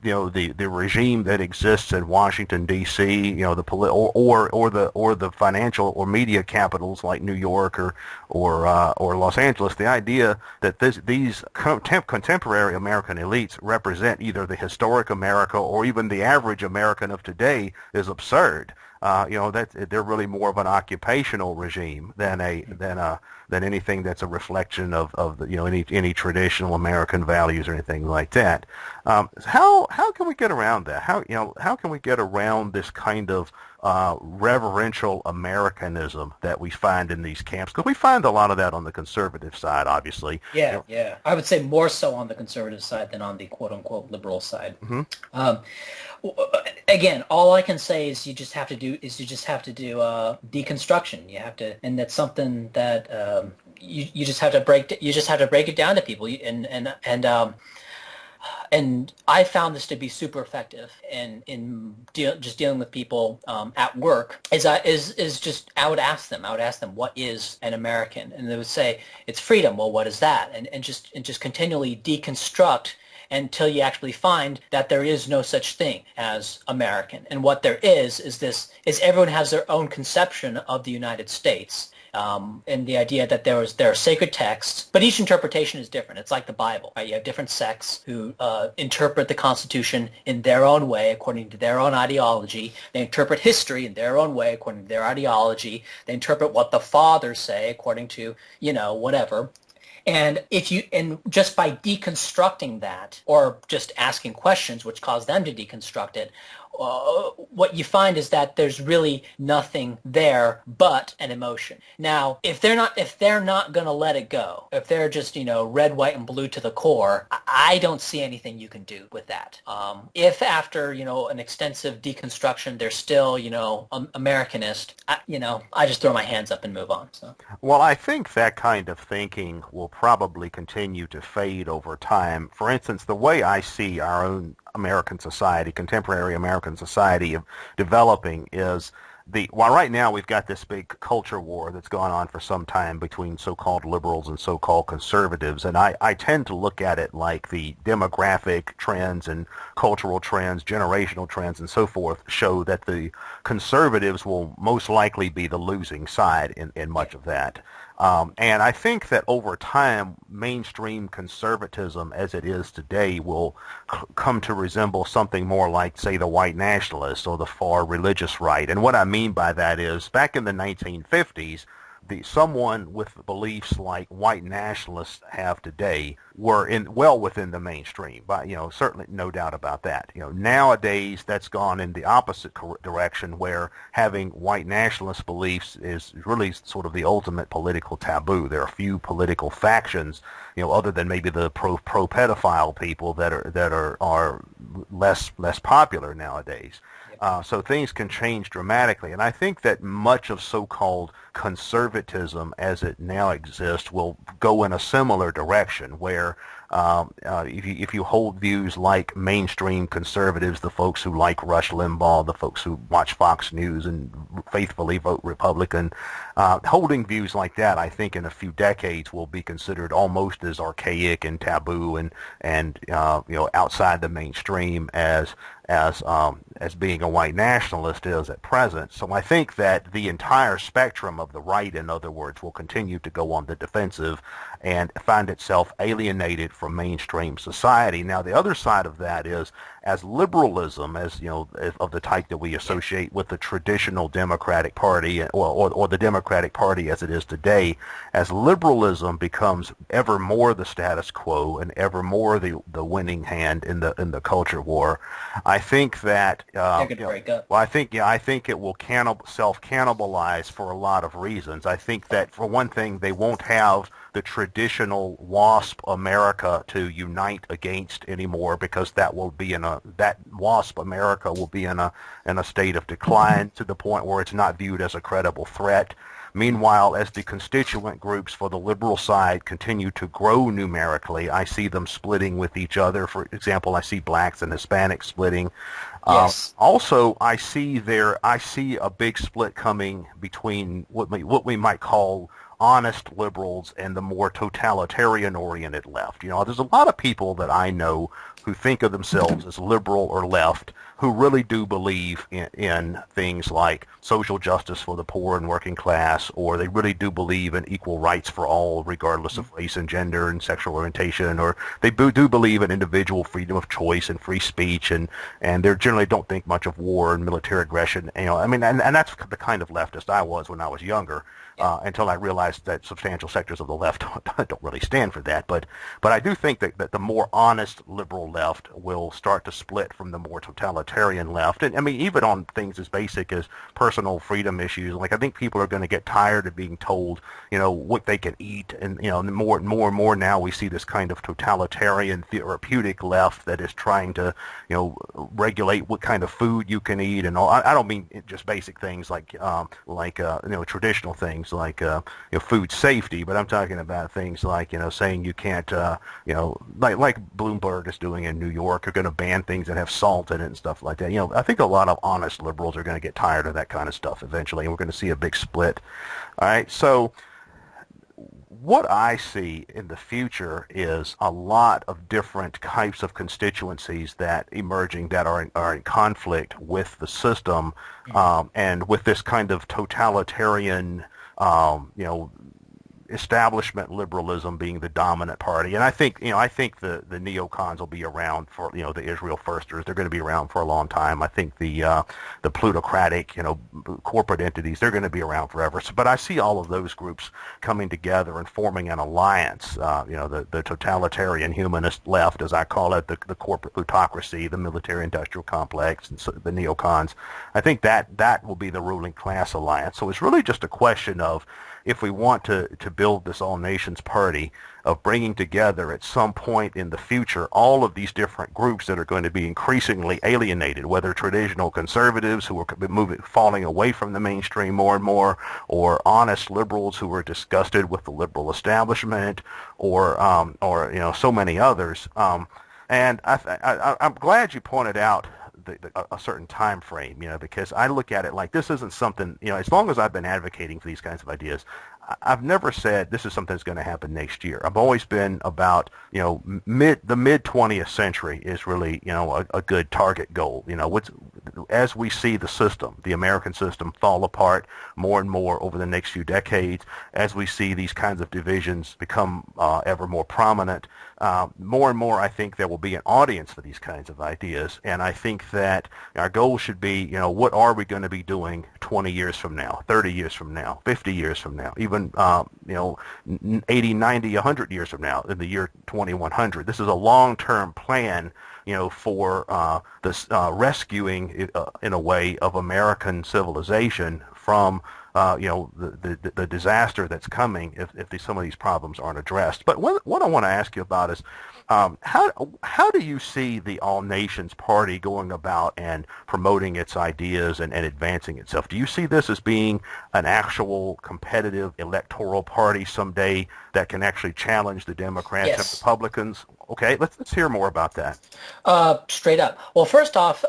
[SPEAKER 2] the regime that exists in Washington D.C., or the financial or media capitals like New York or Los Angeles, the idea that these contemporary American elites represent either the historic America or even the average American of today is absurd. That they're really more of an occupational regime than anything that's a reflection of any traditional American values or anything like that. How can we get around that? How can we get around this kind of reverential Americanism that we find in these camps? Because we find a lot of that on the conservative side, obviously.
[SPEAKER 1] Yeah. I would say more so on the conservative side than on the quote-unquote liberal side. Again, all I can say is you just have to do deconstruction. You have to, and that's something that you just have to break it down to people, and I found this to be super effective in just dealing with people at work. I would ask them what is an American, and they would say it's freedom. Well, what is that? And just continually deconstruct until you actually find that there is no such thing as American. And what there is everyone has their own conception of the United States. And the idea that there are sacred texts, but each interpretation is different. It's like the Bible, right? You have different sects who interpret the Constitution in their own way, according to their own ideology. They interpret history in their own way, according to their ideology. They interpret what the fathers say, according to, whatever. And just by deconstructing that, or just asking questions which cause them to deconstruct it, what you find is that there's really nothing there but an emotion. Now, if they're not going to let it go, if they're just red, white, and blue to the core, I don't see anything you can do with that. If after an extensive deconstruction they're still Americanist, I just throw my hands up and move on. So.
[SPEAKER 2] Well, I think that kind of thinking will probably continue to fade over time. For instance, the way I see our own American society, contemporary American society of developing is while right now we've got this big culture war that's gone on for some time between so-called liberals and so-called conservatives, and I tend to look at it like the demographic trends and cultural trends, generational trends, and so forth show that the conservatives will most likely be the losing side in much of that. And I think that over time, mainstream conservatism as it is today will come to resemble something more like, say, the white nationalists or the far religious right. And what I mean by that is, back in the 1950s, someone with beliefs like white nationalists have today were well within the mainstream, but certainly no doubt about that. Nowadays that's gone in the opposite direction, where having white nationalist beliefs is really sort of the ultimate political taboo. There are few political factions, other than maybe the pro pedophile people that are less popular nowadays. So things can change dramatically, and I think that much of so-called conservatism as it now exists will go in a similar direction, where if you hold views like mainstream conservatives, the folks who like Rush Limbaugh, the folks who watch Fox News and faithfully vote Republican, holding views like that, I think in a few decades will be considered almost as archaic and taboo and outside the mainstream as being a white nationalist is at present. So I think that the entire spectrum of the right, in other words, will continue to go on the defensive and find itself alienated from mainstream society. Now, the other side of that is, as liberalism, of the type that we associate with the traditional Democratic Party, or the Democratic Party as it is today, as liberalism becomes ever more the status quo and ever more the winning hand in the culture war, I think that
[SPEAKER 1] they're going to break up.
[SPEAKER 2] Well, I think it will self-cannibalize for a lot of reasons. I think that, for one thing, they won't have the traditional WASP America to unite against anymore, because that WASP America will be in a state of decline to the point where it's not viewed as a credible threat. Meanwhile, as the constituent groups for the liberal side continue to grow numerically, I see them splitting with each other. For example, I see blacks and Hispanics splitting.
[SPEAKER 1] Yes.
[SPEAKER 2] Also, I see a big split coming between what we might call honest liberals and the more totalitarian-oriented left. There's a lot of people that I know who think of themselves as liberal or left, who really do believe in things like social justice for the poor and working class, or they really do believe in equal rights for all, regardless of race and gender and sexual orientation, or they do believe in individual freedom of choice and free speech, and they generally don't think much of war and military aggression. And that's the kind of leftist I was when I was younger. Until I realized that substantial sectors of the left don't really stand for that. But I do think that the more honest liberal left will start to split from the more totalitarian left. And even on things as basic as personal freedom issues, like I think people are going to get tired of being told, what they can eat. And, more and more now we see this kind of totalitarian therapeutic left that is trying to, regulate what kind of food you can eat and all. I don't mean just basic things like traditional things like food safety, but I'm talking about things like saying you can't like Bloomberg is doing in New York, are going to ban things that have salt in it and stuff like that. I think a lot of honest liberals are going to get tired of that kind of stuff eventually, and we're going to see a big split. All right, so what I see in the future is a lot of different types of constituencies that emerging that are in conflict with the system, and with this kind of totalitarian establishment liberalism being the dominant party. And I think the neocons will be around for, the Israel firsters. They're going to be around for a long time. I think the plutocratic, corporate entities, they're going to be around forever. But I see all of those groups coming together and forming an alliance. The totalitarian humanist left, as I call it, the corporate plutocracy, the military-industrial complex, and so the neocons. I think that will be the ruling class alliance. So it's really just a question of, if we want to build this all-nations party, of bringing together at some point in the future all of these different groups that are going to be increasingly alienated, whether traditional conservatives who are falling away from the mainstream more and more, or honest liberals who are disgusted with the liberal establishment, or so many others. And I'm glad you pointed out a certain time frame, because I look at it like this isn't something, as long as I've been advocating for these kinds of ideas, I've never said this is something that's going to happen next year. I've always been about, the mid 20th century is really, a good target goal. As we see the system, the American system, fall apart more and more over the next few decades, as we see these kinds of divisions become ever more prominent, more and more I think there will be an audience for these kinds of ideas. And I think that our goal should be, what are we going to be doing 20 years from now, 30 years from now, 50 years from now, even 80, 90, 100 years from now, in the year 2100. This is a long-term plan, for this rescuing, in a way, of American civilization from the disaster that's coming if some of these problems aren't addressed. But what I want to ask you about is, how do you see the All Nations Party going about and promoting its ideas and advancing itself? Do you see this as being an actual competitive electoral party someday that can actually challenge the Democrats and Republicans? Okay, let's hear more about that.
[SPEAKER 1] Straight up. Well, first off,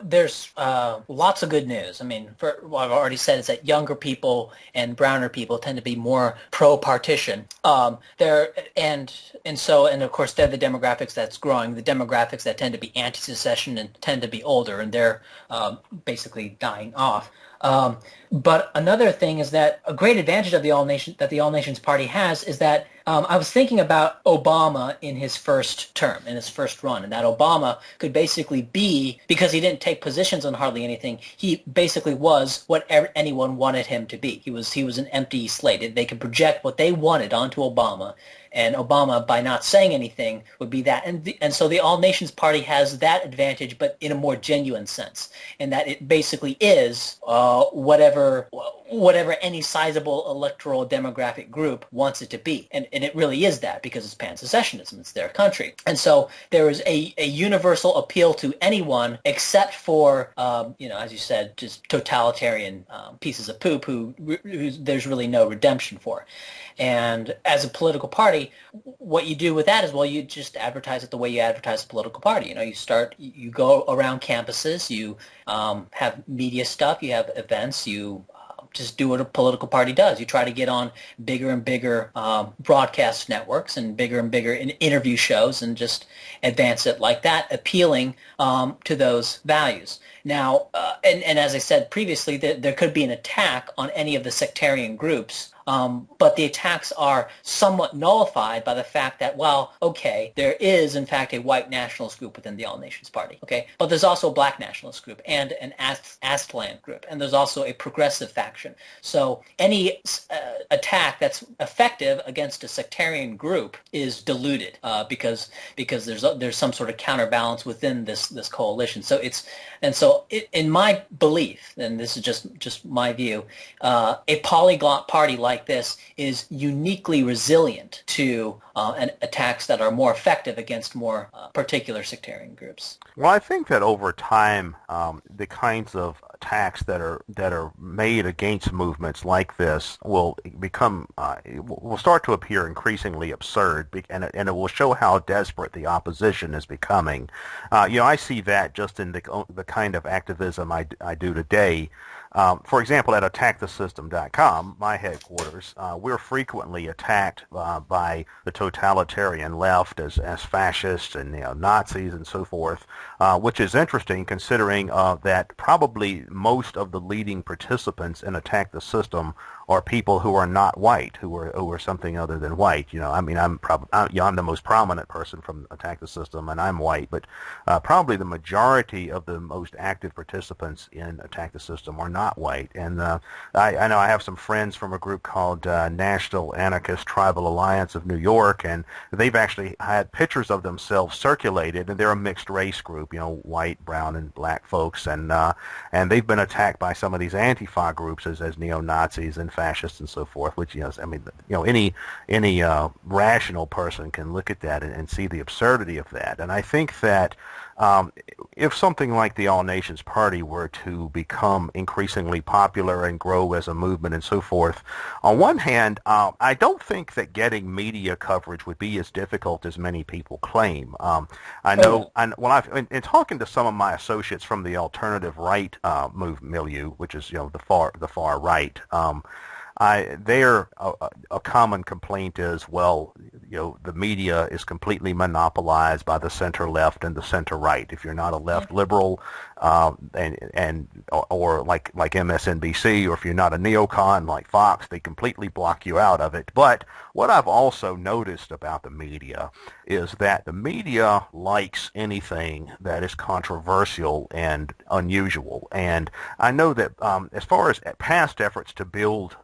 [SPEAKER 1] there's lots of good news. I mean, what I've already said is that younger people and browner people tend to be more pro-partition. And of course they're the demographics that's growing. The demographics that tend to be anti-secession and tend to be older, and they're basically dying off. But another thing is that a great advantage of the All Nations Party has is that I was thinking about Obama in his first term, in his first run, and that Obama could basically be, because he didn't take positions on hardly anything, he basically was what anyone wanted him to be. He was an empty slate. They could project what they wanted onto Obama, and Obama, by not saying anything, would be that. And so the All Nations Party has that advantage, but in a more genuine sense, in that it basically is whatever any sizable electoral demographic group wants it to be. And it really is that, because it's pan-secessionism. It's their country. And so there is a universal appeal to anyone except for, as you said, just totalitarian pieces of poop who there's really no redemption for. And as a political party, what you do with that is, well, you just advertise it the way you advertise a political party. You go around campuses, you have media stuff, you have events, you just do what a political party does. You try to get on bigger and bigger broadcast networks and bigger interview shows and just advance it like that, appealing to those values. Now, and as I said previously, there could be an attack on any of the sectarian groups, but the attacks are somewhat nullified by the fact that, well, okay, there is in fact a white nationalist group within the All Nations Party, okay, but there's also a black nationalist group and an Aztlan group, and there's also a progressive faction. So any attack that's effective against a sectarian group is diluted because there's some sort of counterbalance within this coalition. So in my belief, and this is just my view, a polyglot party like this is uniquely resilient to attacks that are more effective against more particular sectarian groups.
[SPEAKER 2] Well, I think that over time, the kinds of attacks that are made against movements like this will start to appear increasingly absurd, and it will show how desperate the opposition is becoming. I see that just in the kind of activism I do today. For example, at Attackthesystem.com, my headquarters, we're frequently attacked by the totalitarian left as fascists and Nazis and so forth, which is interesting considering that probably most of the leading participants in Attack the System are people who are not white, who are something other than white. I'm the most prominent person from Attack the System, and I'm white, but probably the majority of the most active participants in Attack the System are not white. And I know I have some friends from a group called National Anarchist Tribal Alliance of New York, and they've actually had pictures of themselves circulated, and they're a mixed race group, white, brown, and black folks, and they've been attacked by some of these Antifa groups as neo-Nazis and fascists and so forth, which, any rational person can look at that and see the absurdity of that. And I think that if something like the All Nations Party were to become increasingly popular and grow as a movement and so forth, on one hand, I don't think that getting media coverage would be as difficult as many people claim. I know, in talking to some of my associates from the alternative right milieu, which is the far right, A common complaint is, well, the media is completely monopolized by the center left and the center right. If you're not a left liberal, or like MSNBC, or if you're not a neocon like Fox, they completely block you out of it. But what I've also noticed about the media is that the media likes anything that is controversial and unusual. And I know that as far as past efforts to build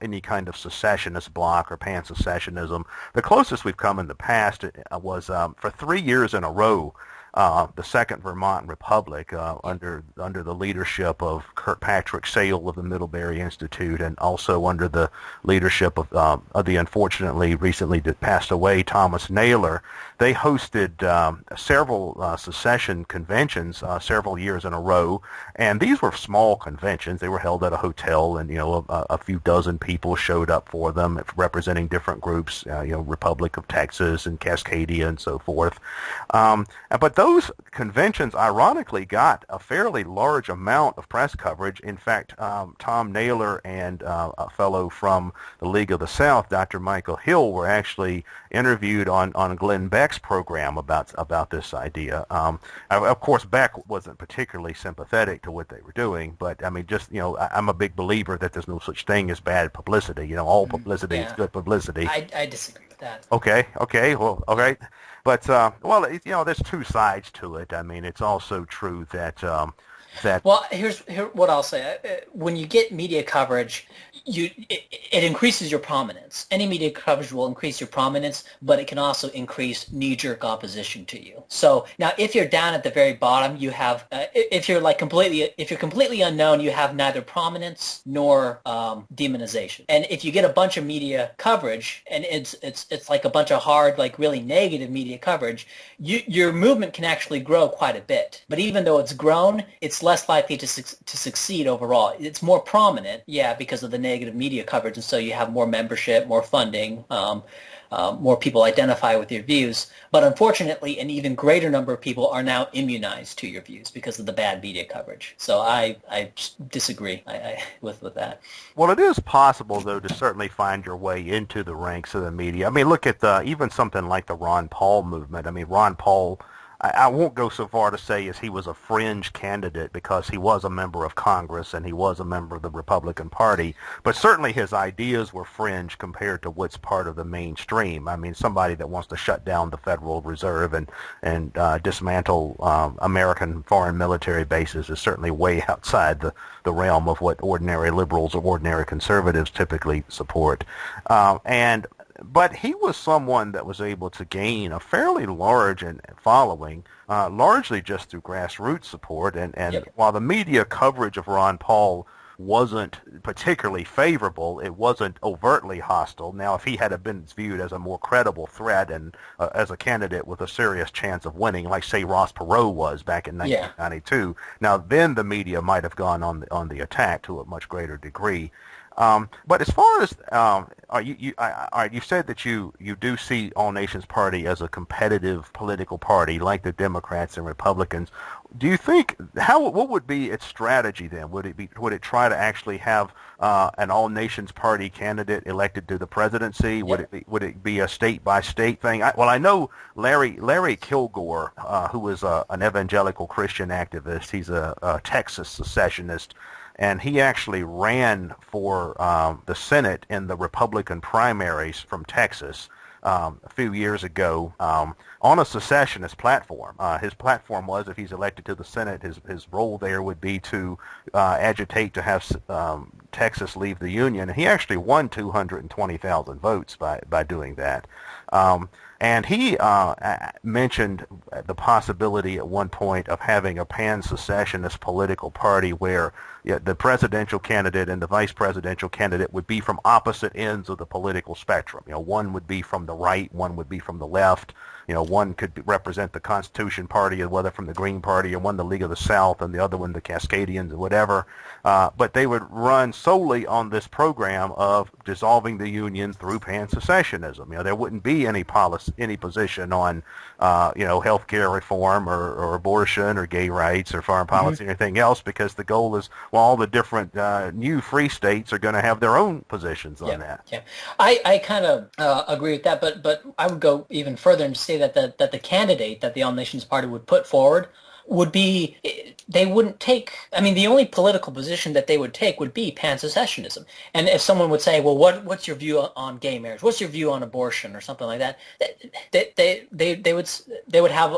[SPEAKER 2] any kind of secessionist bloc or pan-secessionism, the closest we've come in the past was for 3 years in a row, the Second Vermont Republic, under the leadership of Kirkpatrick Sale of the Middlebury Institute, and also under the leadership of the unfortunately recently passed away Thomas Naylor. They hosted several secession conventions several years in a row, and these were small conventions. They were held at a hotel, and a few dozen people showed up for them, representing different groups, Republic of Texas and Cascadia and so forth. But those conventions, ironically, got a fairly large amount of press coverage. In fact, Tom Naylor and a fellow from the League of the South, Dr. Michael Hill, were actually interviewed on Glenn Beck's program about this idea. Of course, Beck wasn't particularly sympathetic to what they were doing, but I mean, I'm a big believer that there's no such thing as bad publicity. All publicity is good publicity.
[SPEAKER 1] I disagree with that.
[SPEAKER 2] Okay, well, all right. But, there's two sides to it. I mean, it's also true that
[SPEAKER 1] Well, here's what I'll say. When you get media coverage, it increases your prominence. Any media coverage will increase your prominence, but it can also increase knee-jerk opposition to you. So now, if you're down at the very bottom, you have if you're completely unknown, you have neither prominence nor demonization. And if you get a bunch of media coverage, and it's like a bunch of hard, like really negative media coverage, your movement can actually grow quite a bit. But even though it's grown, it's less likely to succeed overall. It's more prominent, because of the negative media coverage, and so you have more membership, more funding, more people identify with your views. But unfortunately, an even greater number of people are now immunized to your views because of the bad media coverage. So I disagree with that.
[SPEAKER 2] Well, it is possible, though, to certainly find your way into the ranks of the media. I mean, look at even something like the Ron Paul movement. I mean, Ron Paul, I won't go so far to say as he was a fringe candidate, because he was a member of Congress and he was a member of the Republican Party, but certainly his ideas were fringe compared to what's part of the mainstream. I mean, somebody that wants to shut down the Federal Reserve and dismantle American foreign military bases is certainly way outside the realm of what ordinary liberals or ordinary conservatives typically support. But he was someone that was able to gain a fairly large following, largely just through grassroots support. And while the media coverage of Ron Paul wasn't particularly favorable, it wasn't overtly hostile. Now, if he had been viewed as a more credible threat and as a candidate with a serious chance of winning, like, say, Ross Perot was back in 1992, now then the media might have gone on the attack to a much greater degree. But as far as you said that you do see All Nations Party as a competitive political party like the Democrats and Republicans. Do you think what would be its strategy then? Would it try to actually have an All Nations Party candidate elected to the presidency? Would it be a state by state thing? I know Larry Kilgore, who is an evangelical Christian activist. He's a Texas secessionist. And he actually ran for the Senate in the Republican primaries from Texas a few years ago on a secessionist platform. His platform was, if he's elected to the Senate, his role there would be to agitate to have Texas leave the Union. And he actually won 220,000 votes by doing that. And he mentioned the possibility at one point of having a pan-secessionist political party where the presidential candidate and the vice presidential candidate would be from opposite ends of the political spectrum. One would be from the right, one would be from the left. One could represent the Constitution Party, whether from the Green Party, or one the League of the South, and the other one the Cascadians, or whatever. But they would run solely on this program of dissolving the Union through pan-secessionism. There wouldn't be any policy, any position on, health care reform or abortion or gay rights or foreign policy or anything else, because the goal is, well, all the different new free states are going to have their own positions on that.
[SPEAKER 1] Yeah, I kind of agree with that, but I would go even further and say that the candidate that the All Nations Party would put forward would be, they wouldn't take, the only political position that they would take would be pan-secessionism. And if someone would say, well, what's your view on gay marriage? What's your view on abortion or something like that? They would have,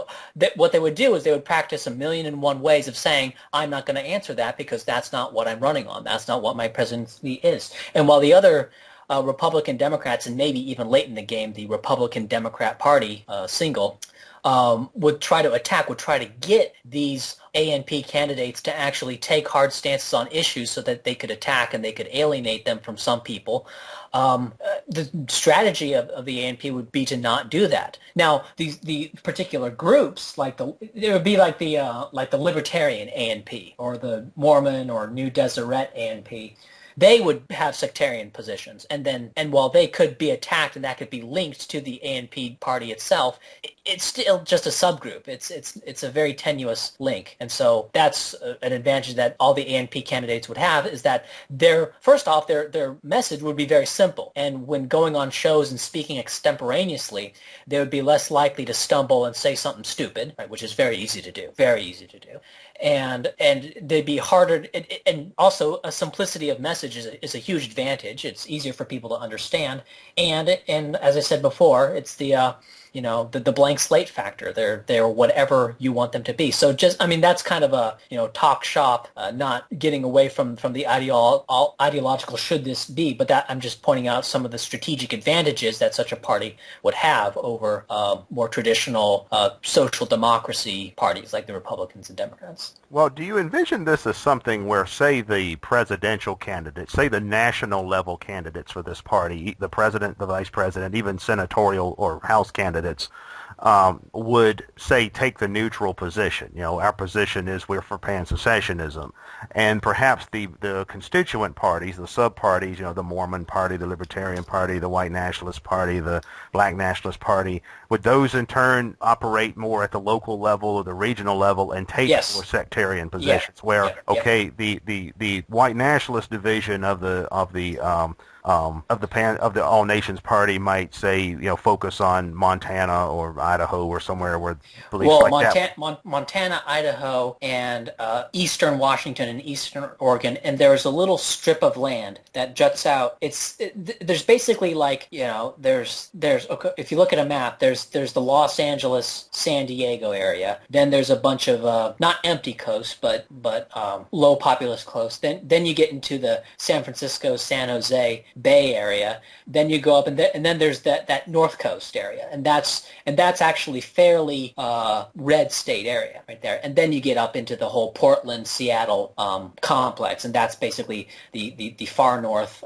[SPEAKER 1] what they would do is they would practice 1,000,001 ways of saying, I'm not going to answer that because that's not what I'm running on. That's not what my presidency is. And while the other Republican Democrats, and maybe even late in the game, the Republican Democrat Party single, would try to get these ANP candidates to actually take hard stances on issues so that they could attack and they could alienate them from some people. The strategy of the ANP would be to not do that. Now, the particular groups, there would be like the Libertarian ANP or the Mormon or New Deseret ANP. They would have sectarian positions, and while they could be attacked and that could be linked to the ANP party itself, it's still just a subgroup. It's a very tenuous link, and so that's an advantage that all the ANP candidates would have, is that their message would be very simple, and when going on shows and speaking extemporaneously, they would be less likely to stumble and say something stupid, right, which is very easy to do, and they'd be harder, and also a simplicity of message is a huge advantage. It's easier for people to understand, and as I said before, it's the blank slate factor. They're whatever you want them to be. So that's kind of a talk shop, not getting away from the ideological should this be, but that I'm just pointing out some of the strategic advantages that such a party would have over more traditional social democracy parties like the Republicans and Democrats.
[SPEAKER 2] Well, do you envision this as something where, say, the presidential candidates, say the national level candidates for this party, the president, the vice president, even senatorial or House candidates, would, say, take the neutral position? Our position is we're for pan-secessionism. And perhaps the constituent parties, the sub-parties, the Mormon Party, the Libertarian Party, the White Nationalist Party, the Black Nationalist Party, would those in turn operate more at the local level or the regional level and take more sectarian positions? The White Nationalist division of the All Nations Party might say, focus on Montana or Idaho or somewhere where beliefs that.
[SPEAKER 1] Montana, Idaho, and eastern Washington and eastern Oregon, and there's a little strip of land that juts out. There's basically there's if you look at a map, there's the Los Angeles, San Diego area. Then there's a bunch of not empty coast, but low populous coast. Then you get into the San Francisco, San Jose Bay area. Then you go up, and then there's that North Coast area, and that's actually fairly red state area right there. And then you get up into the whole Portland, Seattle complex, and that's basically the far north,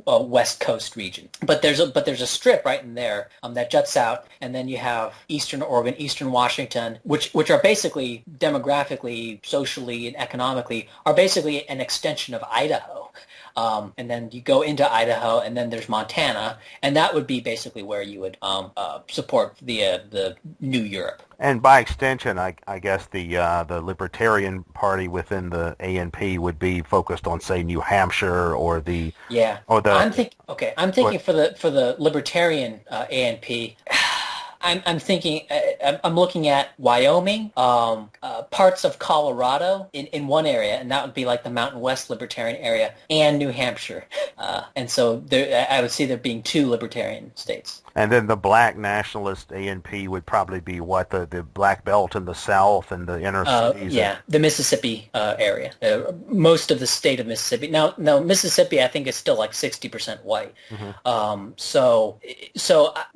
[SPEAKER 1] West Coast region. But there's a strip right in there that juts out, and then you have Eastern Oregon, Eastern Washington, which are basically demographically, socially, and economically are basically an extension of Idaho. And then you go into Idaho, and then there's Montana, and that would be basically where you would support the New Europe.
[SPEAKER 2] And by extension, I guess the Libertarian Party within the ANP would be focused on, say, New Hampshire or the
[SPEAKER 1] I'm thinking for the Libertarian ANP. I'm thinking, I'm looking at Wyoming, parts of Colorado in one area, and that would be like the Mountain West Libertarian area, and New Hampshire. And so I would see there being 2 Libertarian states.
[SPEAKER 2] And then the Black Nationalist ANP would probably be what, the Black Belt in the South and the inner cities?
[SPEAKER 1] The Mississippi area. Most of the state of Mississippi. Now, Mississippi, I think, is still like 60% white. Mm-hmm.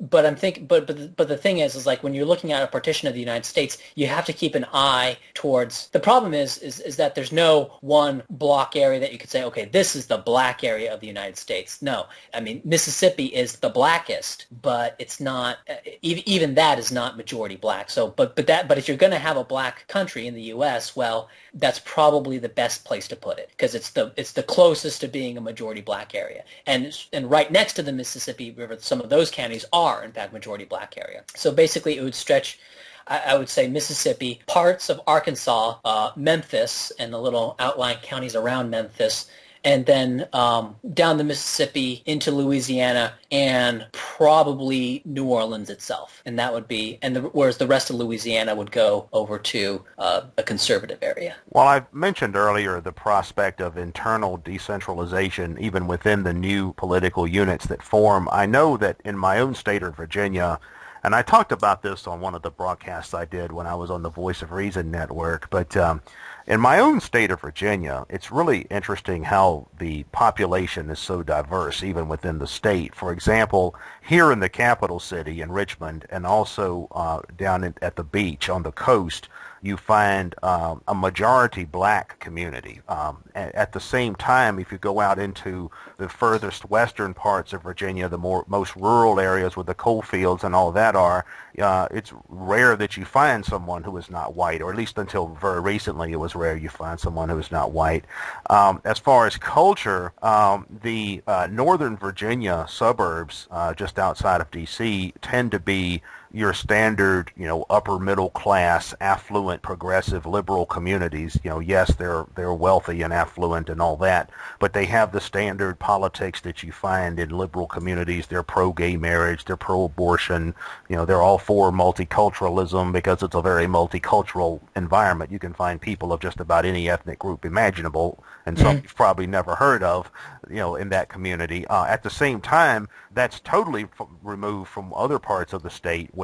[SPEAKER 1] But I'm thinking, but the thing is like when you're looking looking at a partition of the United States, you have to keep an eye towards, the problem is that there's no one block area that you could say, okay, this is the black area of the United States. No, I mean, Mississippi is the blackest, but it's not, even that is not majority black. So, but if you're going to have a black country in the U.S., well, that's probably the best place to put it, because it's the closest to being a majority black area. And right next to the Mississippi River, some of those counties are, in fact, majority black area. So basically it would stretch, I would say, Mississippi, parts of Arkansas, Memphis, and the little outlying counties around Memphis, and then down the Mississippi into Louisiana and probably New Orleans itself. And that would be, whereas the rest of Louisiana would go over to a conservative area.
[SPEAKER 2] Well, I mentioned earlier the prospect of internal decentralization even within the new political units that form. I know that in my own state of Virginia, and I talked about this on one of the broadcasts I did when I was on the Voice of Reason network, but in my own state of Virginia, it's really interesting how the population is so diverse, even within the state. For example, here in the capital city in Richmond, and also down at the beach on the coast, you find a majority black community. At the same time, if you go out into the furthest western parts of Virginia, the most rural areas where the coal fields and all that are, it's rare that you find someone who is not white, or at least until very recently it was rare you find someone who is not white. As far as culture, the northern Virginia suburbs just outside of D.C. tend to be your standard, upper middle class, affluent, progressive, liberal communities. Yes, they're wealthy and affluent and all that, but they have the standard politics that you find in liberal communities. They're pro-gay marriage, they're pro-abortion, they're all for multiculturalism because it's a very multicultural environment. You can find people of just about any ethnic group imaginable, and some you've probably never heard of, in that community. At the same time, that's totally removed from other parts of the state where,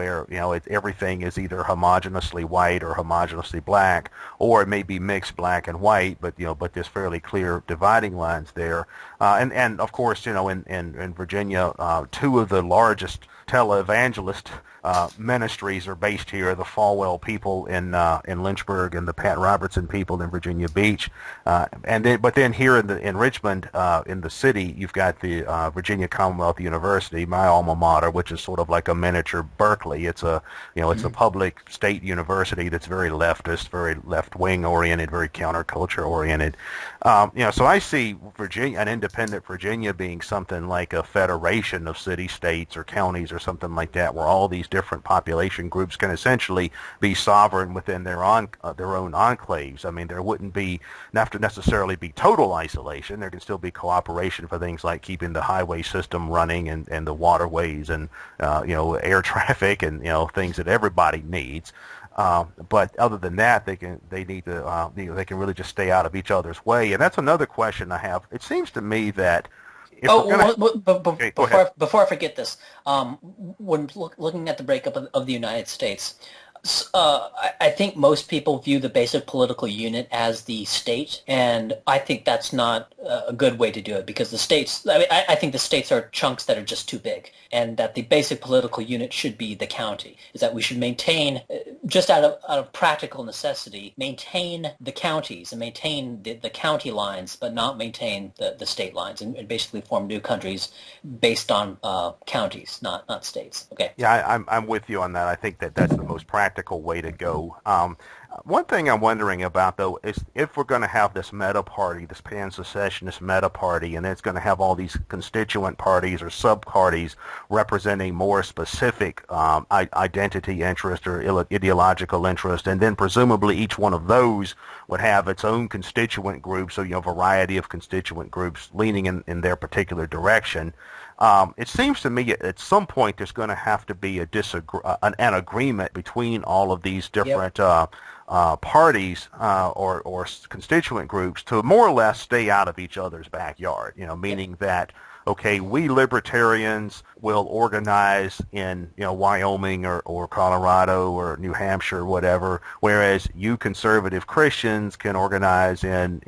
[SPEAKER 2] everything is either homogeneously white or homogeneously black, or it may be mixed black and white, but there's fairly clear dividing lines there. And of course, in Virginia, two of the largest televangelist ministries are based here: the Falwell people in Lynchburg and the Pat Robertson people in Virginia Beach. But then here in Richmond, in the city, you've got the Virginia Commonwealth University, my alma mater, which is sort of like a miniature Berkeley. It's a it's a public state university that's very leftist, very left-wing oriented, very counterculture oriented. So I see Virginia, an independent Virginia, being something like a federation of city-states or counties or something like that, where all these different population groups can essentially be sovereign within their own enclaves. I mean, there wouldn't have to necessarily be total isolation. There can still be cooperation for things like keeping the highway system running and the waterways and air traffic and things that everybody needs. But other than that, they can really just stay out of each other's way. And that's another question I have. It seems to me that
[SPEAKER 1] before I forget this, when looking at the breakup of the United States, I think most people view the basic political unit as the state, and I think that's not a good way to do it, because the states, I think the states are chunks that are just too big, and that the basic political unit should be the county, is that we should maintain, just out of practical necessity, maintain the counties and maintain the county lines, but not maintain the state lines, and basically form new countries based on counties, not states. Okay.
[SPEAKER 2] Yeah, I'm with you on that. I think that's the most practical way to go. One thing I'm wondering about, though, is if we're going to have this meta party, this pan-secessionist meta party, and it's going to have all these constituent parties or sub-parties representing more specific identity interest or ideological interest, and then presumably each one of those would have its own constituent group, so a variety of constituent groups leaning in their particular direction. It seems to me at some point there's going to have to be an agreement between all of these different parties or constituent groups to more or less stay out of each other's backyard. Meaning that, okay, we libertarians will organize in, Wyoming or Colorado or New Hampshire or whatever, whereas you conservative Christians can organize in,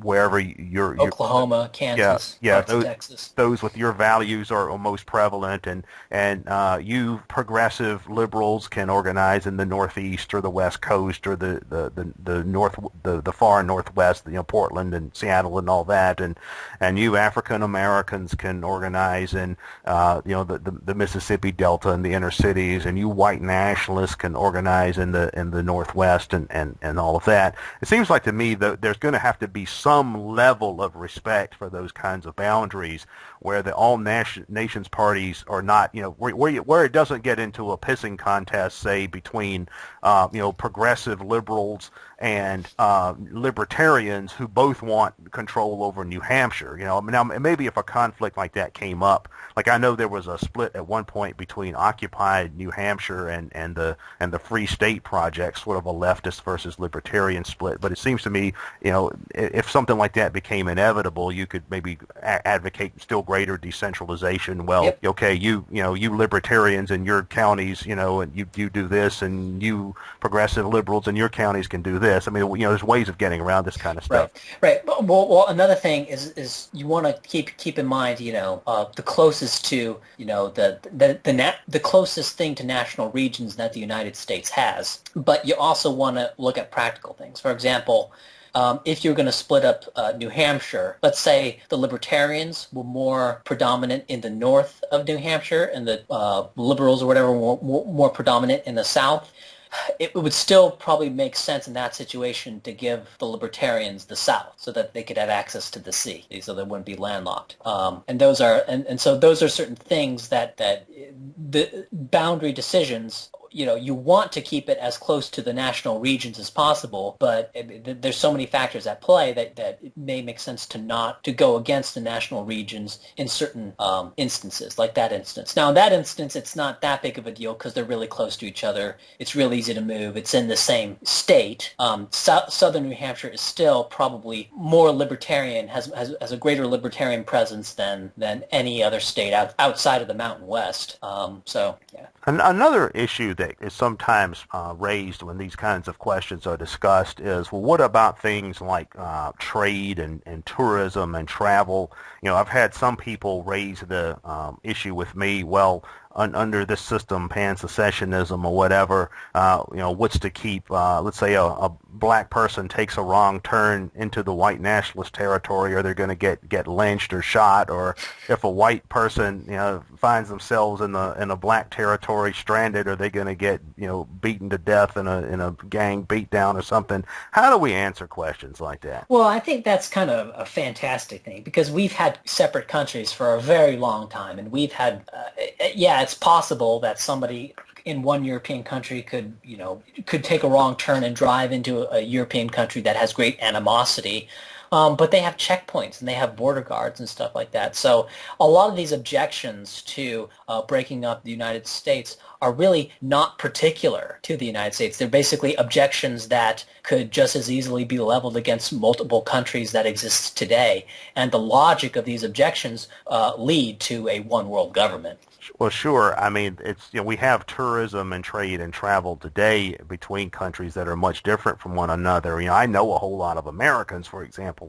[SPEAKER 2] wherever you're
[SPEAKER 1] Oklahoma,
[SPEAKER 2] yeah,
[SPEAKER 1] Kansas,
[SPEAKER 2] yeah,
[SPEAKER 1] parts of Texas.
[SPEAKER 2] those with your values are most prevalent, and you progressive liberals can organize in the Northeast or the West Coast or the north the far Northwest, Portland and Seattle and all that, and you African Americans can organize in the Mississippi Delta and the inner cities, and you white nationalists can organize in the Northwest and all of that. It seems like to me that there's going to have to be some level of respect for those kinds of boundaries, where the all nations parties are not, where it doesn't get into a pissing contest, say between progressive liberals and libertarians who both want control over New Hampshire. Now maybe if a conflict like that came up, like I know there was a split at one point between occupied New Hampshire and the Free State Project, sort of a leftist versus libertarian split. But it seems to me, if something like that became inevitable, you could maybe advocate still greater decentralization. Well,
[SPEAKER 1] Yep.
[SPEAKER 2] okay, you libertarians in your counties, and you do this, and you progressive liberals in your counties can do this. I mean, there's ways of getting around this kind of stuff.
[SPEAKER 1] Right. Well, another thing is you want to keep in mind, the closest to, the closest thing to national regions that the United States has. But you also want to look at practical things. For example, if you're going to split up New Hampshire, let's say the Libertarians were more predominant in the north of New Hampshire and the liberals or whatever were more predominant in the south. It would still probably make sense in that situation to give the Libertarians the South so that they could have access to the sea, so they wouldn't be landlocked. And so those are certain things that the boundary decisions. You want to keep it as close to the national regions as possible, but there's so many factors at play that it may make sense to go against the national regions in certain instances, like that instance. Now, in that instance, it's not that big of a deal because they're really close to each other. It's real easy to move. It's in the same state. Southern New Hampshire is still probably more libertarian, has a greater libertarian presence than any other state outside of the Mountain West. Yeah.
[SPEAKER 2] Another issue that is sometimes raised when these kinds of questions are discussed is, well, what about things like trade and tourism and travel? I've had some people raise the issue with me, well, under this system, Pan-Secessionism or whatever, what's to keep, let's say a black person takes a wrong turn into the white nationalist territory, are they going to get lynched or shot? Or if a white person, finds themselves in a black territory stranded, are they going to get, beaten to death in a gang beatdown or something? How do we answer questions like that?
[SPEAKER 1] Well, I think that's kind of a fantastic thing because we've had separate countries for a very long time, and we've had, it's possible that somebody in one European country could take a wrong turn and drive into a European country that has great animosity. But they have checkpoints and they have border guards and stuff like that. So a lot of these objections to breaking up the United States are really not particular to the United States. They're basically objections that could just as easily be leveled against multiple countries that exist today. And the logic of these objections lead to a one-world government.
[SPEAKER 2] Well, sure. I mean, it's we have tourism and trade and travel today between countries that are much different from one another. I know a whole lot of Americans, for example,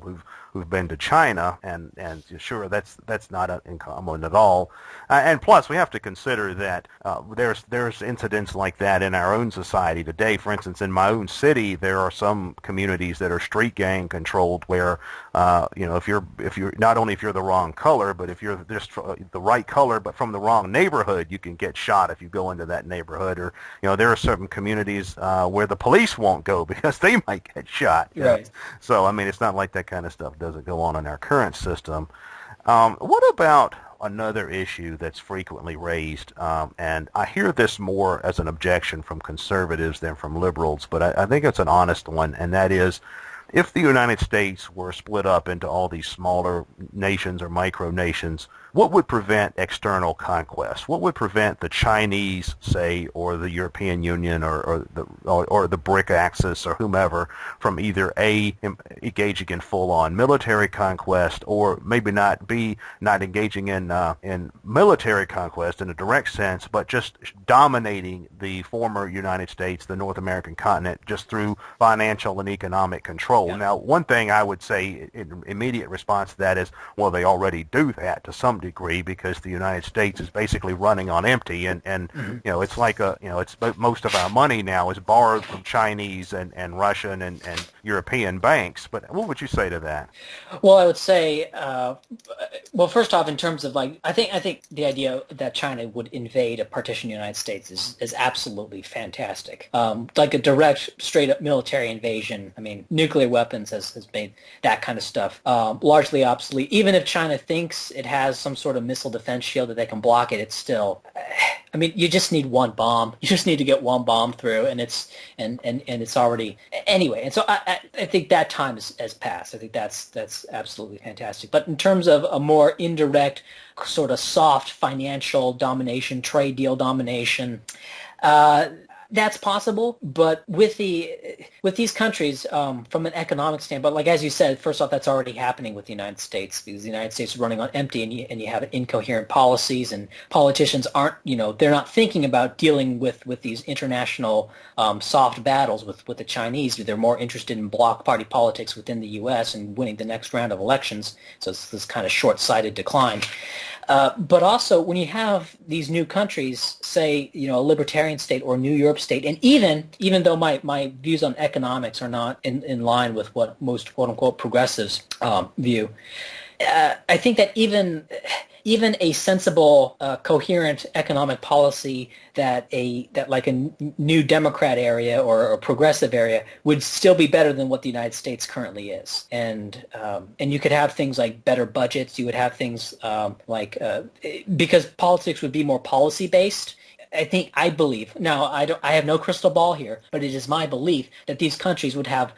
[SPEAKER 2] who've been to China, and sure, that's not uncommon at all. And plus, we have to consider that there's incidents like that in our own society today. For instance, in my own city, there are some communities that are street gang controlled, where if you're not only if you're the wrong color, but if you're just the right color but from the wrong neighborhood, you can get shot if you go into that neighborhood. Or there are certain communities where the police won't go because they might get shot.
[SPEAKER 1] Right.
[SPEAKER 2] So I mean, it's not like that kind of stuff doesn't go on in our current system. What about another issue that's frequently raised, and I hear this more as an objection from conservatives than from liberals, but I think it's an honest one, and that is, If the United States were split up into all these smaller nations or micronations, what would prevent external conquest? What would prevent the Chinese, say, or the European Union, or the BRIC Axis, or whomever, from either A, engaging in full-on military conquest, or maybe not engaging in military conquest in a direct sense, but just dominating the former United States, the North American continent, just through financial and economic control? Yeah. Now, one thing I would say in immediate response to that is, well, they already do that to some degree, because the United States is basically running on empty, and it's like it's most of our money now is borrowed from Chinese and Russian and European banks. But what would you say to that?
[SPEAKER 1] Well, I would say, well, first off, in terms of I think the idea that China would invade a partitioned United States is absolutely fantastic. Like a direct, straight up military invasion. I mean, nuclear weapons has made that kind of stuff largely obsolete. Even if China thinks it has some sort of missile defense shield that they can block it, it's still. I mean, you just need one bomb. You just need to get one bomb through, and it's already anyway. And so I think that time has passed. I think that's absolutely fantastic. But in terms of a more indirect, sort of soft financial domination, trade deal domination, that's possible. But with these countries, from an economic standpoint, like as you said, first off, that's already happening with the United States, because the United States is running on empty, and you have incoherent policies, and politicians aren't, they're not thinking about dealing with these international soft battles with the Chinese. They're more interested in bloc party politics within the U.S. and winning the next round of elections. So it's this kind of short-sighted decline. But also, when you have these new countries, say, a libertarian state or New Europe state, and even though my views on economics are not in line with what most quote-unquote progressives view, I think that even a sensible, coherent economic policy that like a new Democrat area or a progressive area would still be better than what the United States currently is. And you could have things like better budgets. You would have things because politics would be more policy based. I believe, now I have no crystal ball here, but it is my belief that these countries would have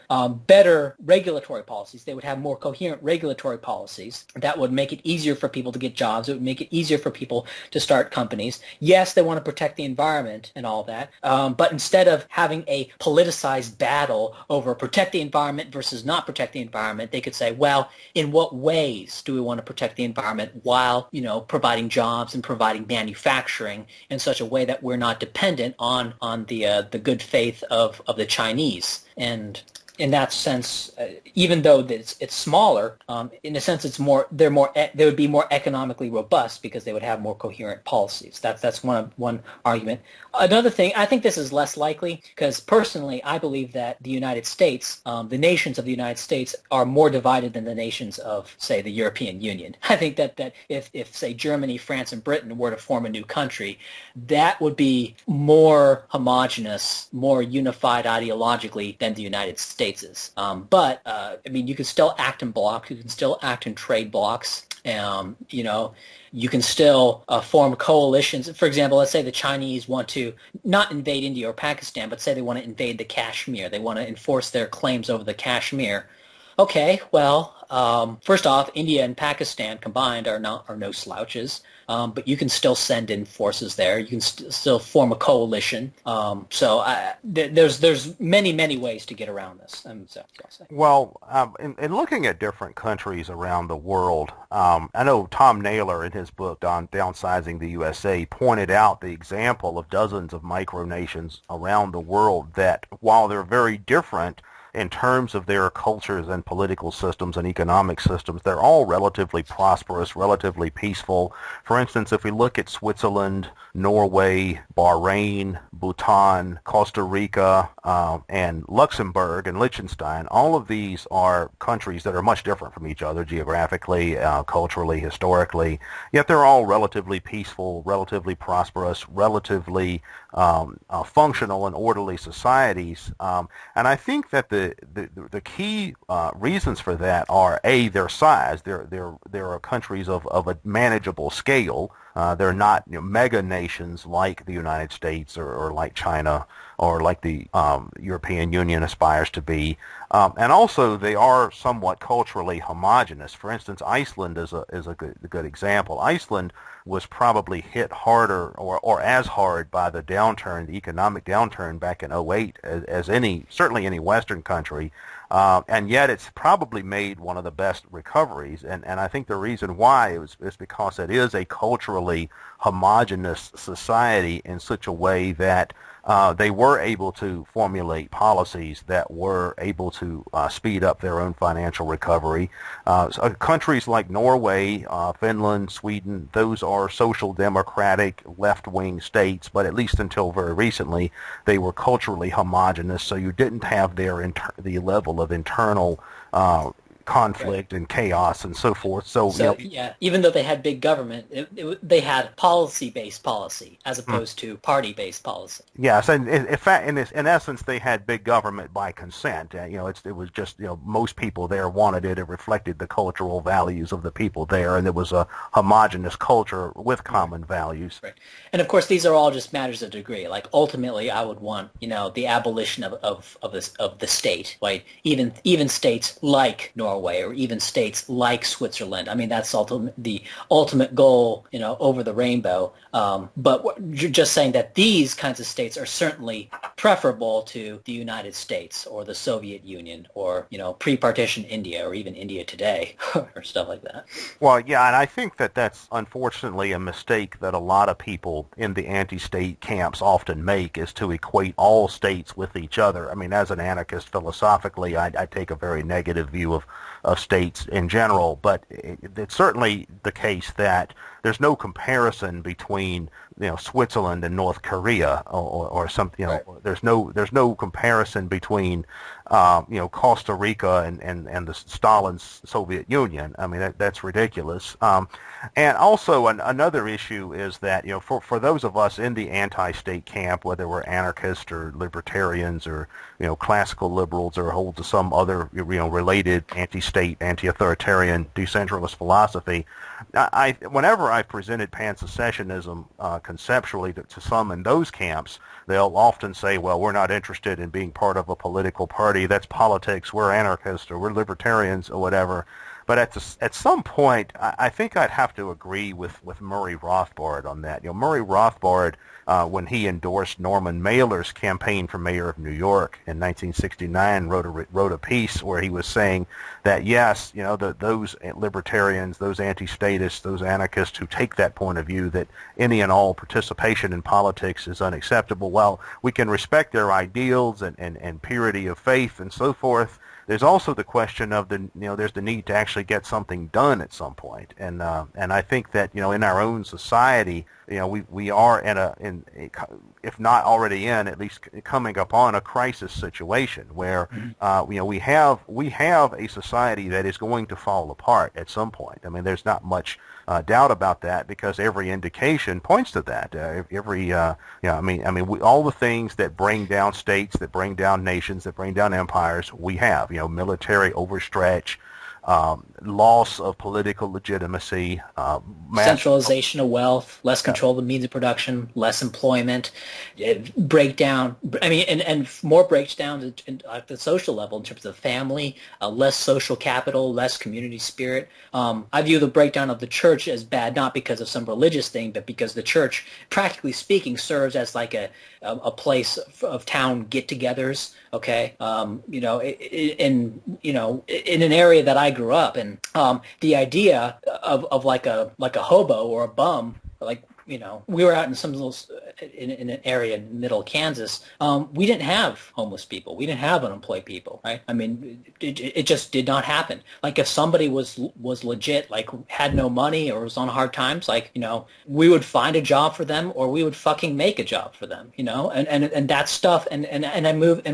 [SPEAKER 1] better regulatory policies. They would have more coherent regulatory policies that would make it easier for people to get jobs. It would make it easier for people to start companies. Yes, they want to protect the environment and all that, but instead of having a politicized battle over protect the environment versus not protect the environment, they could say, well, in what ways do we want to protect the environment while, providing jobs and providing manufacturing in such a way that we're not dependent on the good faith of the Chinese. And in that sense, even though it's smaller, in a sense they would be more economically robust because they would have more coherent policies. That's one argument. Another thing, I think this is less likely because personally I believe that the United States, the nations of the United States are more divided than the nations of, say, the European Union. I think that if say Germany, France, and Britain were to form a new country, that would be more homogenous, more unified ideologically than the United States is. But you can still act in blocks. You can still act in trade blocks. You can still form coalitions. For example, let's say the Chinese want to not invade India or Pakistan, but say they want to invade the Kashmir. They want to enforce their claims over the Kashmir. Okay, well, first off, India and Pakistan combined are no slouches, but you can still send in forces there. You can still form a coalition. There's many ways to get around this.
[SPEAKER 2] Well, in looking at different countries around the world, I know Tom Naylor in his book on Downsizing the USA pointed out the example of dozens of micronations around the world that, while they're very different in terms of their cultures and political systems and economic systems, they're all relatively prosperous, relatively peaceful. For instance, if we look at Switzerland, Norway, Bahrain, Bhutan, Costa Rica, and Luxembourg and Liechtenstein, all of these are countries that are much different from each other geographically, culturally, historically, yet they're all relatively peaceful, relatively prosperous, relatively functional and orderly societies. And I think that the key reasons for that are, A, their size. There are countries of a manageable scale. They're not mega nations like the United States or like China or like the European Union aspires to be. And also, they are somewhat culturally homogenous. For instance, Iceland is a good example. Iceland was probably hit harder or as hard by the downturn, the economic downturn back in '08 as certainly any Western country. And yet it's probably made one of the best recoveries. And I think the reason why is because it is a culturally homogenous society in such a way that they were able to formulate policies that were able to speed up their own financial recovery. So countries like Norway, Finland, Sweden, those are social democratic left-wing states, but at least until very recently, they were culturally homogenous, so you didn't have the level of internal conflict and chaos and so forth. So
[SPEAKER 1] yeah, even though they had big government, they had policy-based policy as opposed to party-based policy.
[SPEAKER 2] Yes, and in fact, in essence, they had big government by consent. It was just most people there wanted it. It reflected the cultural values of the people there, and it was a homogeneous culture with common values.
[SPEAKER 1] Right, and of course, these are all just matters of degree. Like ultimately, I would want the abolition of the state, right? Even states like Norway or even states like Switzerland. I mean, that's the ultimate goal, over the rainbow. But you're just saying that these kinds of states are certainly preferable to the United States or the Soviet Union or, pre-partition India or even India today or stuff like that.
[SPEAKER 2] Well, yeah, and I think that that's unfortunately a mistake that a lot of people in the anti-state camps often make, is to equate all states with each other. I mean, as an anarchist, philosophically, I take a very negative view of states in general, but it's certainly the case that there's no comparison between Switzerland and North Korea or something.
[SPEAKER 1] Right.
[SPEAKER 2] There's no comparison between Costa Rica and the Stalin's Soviet Union. I mean, that's ridiculous. And also another issue is that for those of us in the anti-state camp, whether we're anarchists or libertarians or classical liberals or hold to some other related anti-state, anti-authoritarian, decentralist philosophy, whenever I've presented pan-secessionism conceptually to some in those camps, they'll often say, well, we're not interested in being part of a political party. That's politics. We're anarchists or we're libertarians or whatever. But at some point, I think I'd have to agree with Murray Rothbard on that. Murray Rothbard, when he endorsed Norman Mailer's campaign for mayor of New York in 1969, wrote a piece where he was saying that yes, those libertarians, those anti-statists, those anarchists who take that point of view that any and all participation in politics is unacceptable, well, we can respect their ideals and purity of faith and so forth. There's also the question of there's the need to actually get something done at some point, and I think that in our own society, we are if not already in, at least coming upon a crisis situation where we have a society that is going to fall apart at some point. I mean, there's not much doubt about that because every indication points to that. All the things that bring down states, that bring down nations, that bring down empires, we have. Military overstretch, loss of political legitimacy,
[SPEAKER 1] centralization of wealth, less control of the means of production, less employment, breakdown. I mean, and more breakdown at the social level in terms of family, less social capital, less community spirit. I view the breakdown of the church as bad, not because of some religious thing, but because the church, practically speaking, serves as like a place of town get-togethers. Okay, in an area that I grew up in, the idea of like a hobo or a bum, like we were out in some little in an area in middle Kansas. We didn't have homeless people. We didn't have unemployed people. Right? I mean, it just did not happen. Like if somebody was legit, like had no money or was on hard times, like we would find a job for them or we would fucking make a job for them. And that stuff. And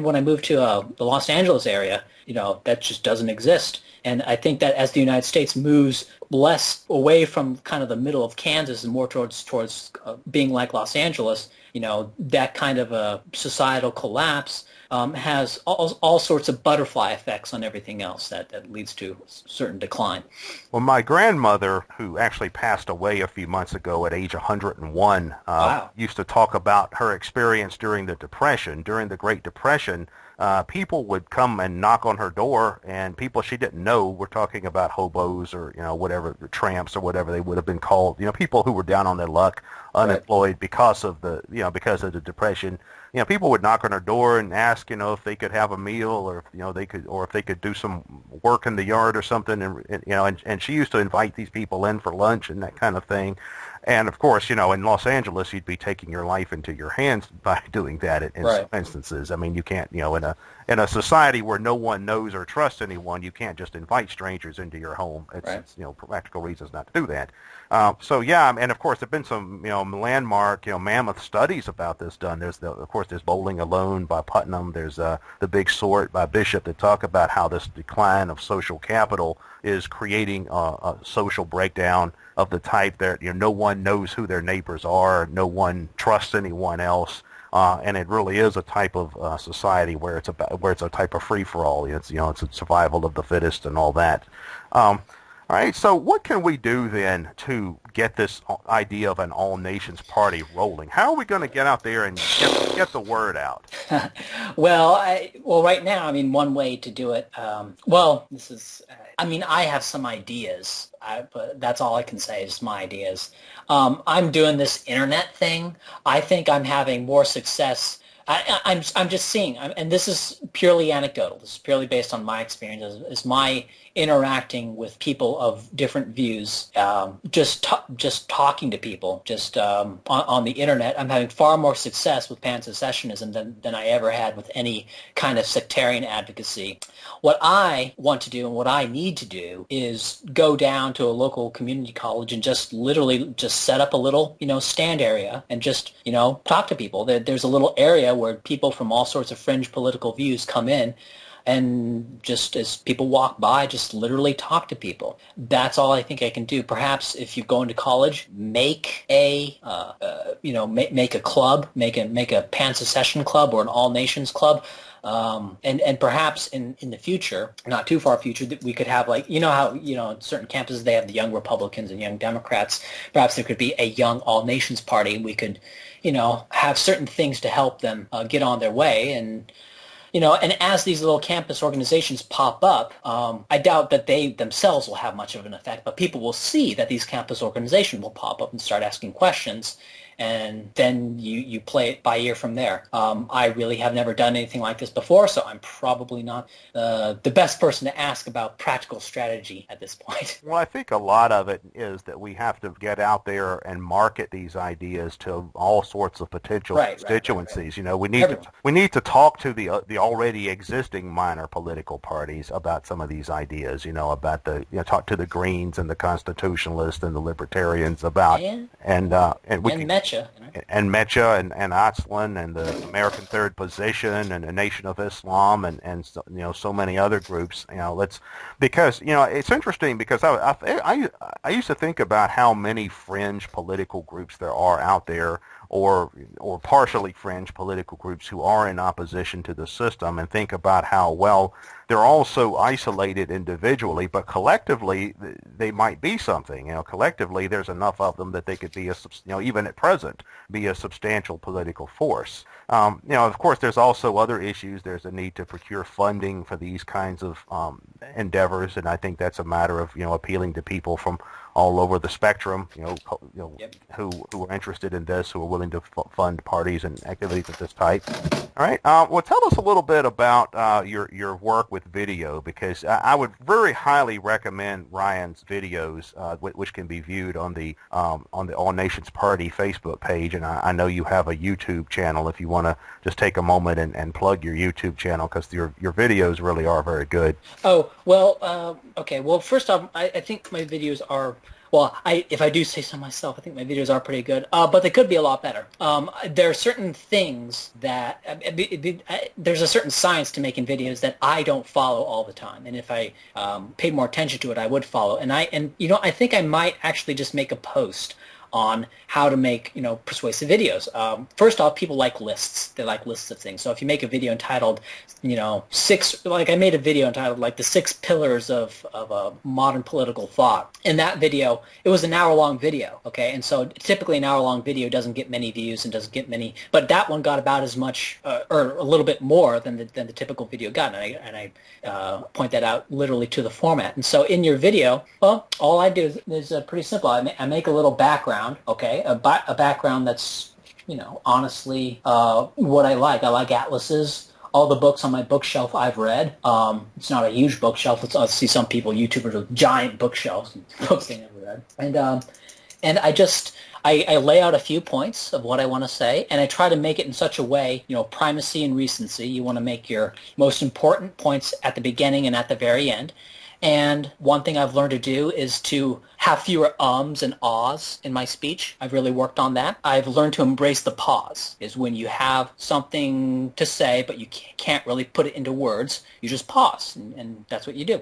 [SPEAKER 1] when I moved to the Los Angeles area, that just doesn't exist. And I think that as the United States moves less away from kind of the middle of Kansas and more towards being like Los Angeles, that kind of a societal collapse has all sorts of butterfly effects on everything else that leads to certain decline.
[SPEAKER 2] Well, my grandmother, who actually passed away a few months ago at age 101,
[SPEAKER 1] Wow.
[SPEAKER 2] used to talk about her experience during the Depression. During the Great Depression, people would come and knock on her door, and people she didn't know, were talking about hobos or, whatever, tramps or whatever they would have been called, people who were down on their luck, unemployed because of the Depression. People would knock on her door and ask, if they could have a meal, or if they could do some work in the yard or something, and she used to invite these people in for lunch and that kind of thing. And of course, in Los Angeles, you'd be taking your life into your hands by doing that in some instances. I mean, you can't, in a society where no one knows or trusts anyone, you can't just invite strangers into your home. It's practical reasons not to do that. And of course, there've been some, landmark, mammoth studies about this done. There's there's Bowling Alone by Putnam. There's The Big Sort by Bishop that talk about how this decline of social capital is creating a social breakdown of the type that no one knows who their neighbors are, no one trusts anyone else, and it really is a type of society where it's a type of free for all. It's it's a survival of the fittest and all that. All right, so what can we do then to get this idea of an all-nations party rolling? How are we going to get out there and get the word out?
[SPEAKER 1] Well, right now, one way to do it, I have some ideas, but that's all I can say is my ideas. I'm doing this internet thing. I think I'm having more success. I'm just seeing, and this is purely anecdotal. This is purely based on my experience, is my interacting with people of different views, just talking to people, on the internet. I'm having far more success with pan-secessionism than I ever had with any kind of sectarian advocacy. What I want to do and what I need to do is go down to a local community college and just literally set up a little, stand area and just, talk to people. There's a little area where people from all sorts of fringe political views come in, and just as people walk by, just literally talk to people. That's all I think I can do. Perhaps if you go into college, make a make a club, make a pan-secession club or an all-nations club. And perhaps in the future, not too far future, that we could have, like, how, in certain campuses they have the young Republicans and young Democrats. Perhaps there could be a young all-nations party. We could, have certain things to help them get on their way. And and as these little campus organizations pop up, I doubt that they themselves will have much of an effect, but people will see that these campus organizations will pop up and start asking questions, and then you play it by ear from there. I really have never done anything like this before, so I'm probably not the best person to ask about practical strategy at this point.
[SPEAKER 2] Well, I think a lot of it is that we have to get out there and market these ideas to all sorts of potential constituencies.
[SPEAKER 1] Right.
[SPEAKER 2] We need to talk to the already existing minor political parties about some of these ideas. About talk to the Greens and the Constitutionalists and the Libertarians about
[SPEAKER 1] Mecha.
[SPEAKER 2] And Mecha and Aztlan and the American Third Position and the Nation of Islam and so many other groups. Because it's interesting because I used to think about how many fringe political groups there are out there, or partially fringe political groups who are in opposition to the system, and think about how, well, they're all so isolated individually, but collectively they might be something. Collectively there's enough of them that they could be even at present, be a substantial political force. Of course, there's also other issues. There's a need to procure funding for these kinds of endeavors, and I think that's a matter of appealing to people from all over the spectrum, who are interested in this, who are willing to fund parties and activities of this type. All right. Well, tell us a little bit about your work with video, because I would very highly recommend Ryan's videos, which can be viewed on the All Nations Party Facebook page, and I know you have a YouTube channel. If you want to just take a moment and plug your YouTube channel, because your videos really are very good.
[SPEAKER 1] Oh, well, okay. Well, first off, I think my videos are Well, if I do say so myself, I think my videos are pretty good, but they could be a lot better. There are certain things that there's a certain science to making videos that I don't follow all the time, and if I paid more attention to it, I would follow. And I think I might actually just make a post on how to make, persuasive videos. First off, people like lists. They like lists of things. So if you make a video entitled, I made a video entitled, like, the 6 pillars of a modern political thought. In that video, it was an hour-long video, okay? And so typically an hour-long video doesn't get many views and doesn't get many, but that one got about as much, or a little bit more than the typical video got. And I point that out literally to the format. And so in your video, well, all I do is pretty simple. I make a little background, okay, a background that's, honestly, what I like. I like atlases. All the books on my bookshelf I've read. It's not a huge bookshelf. I see some people, YouTubers, with giant bookshelves and books they never read. And I lay out a few points of what I want to say, and I try to make it in such a way, primacy and recency. You want to make your most important points at the beginning and at the very end. And one thing I've learned to do is to have fewer ums and ahs in my speech. I've really worked on that. I've learned to embrace the pause, is when you have something to say, but you can't really put it into words. You just pause, and that's what you do.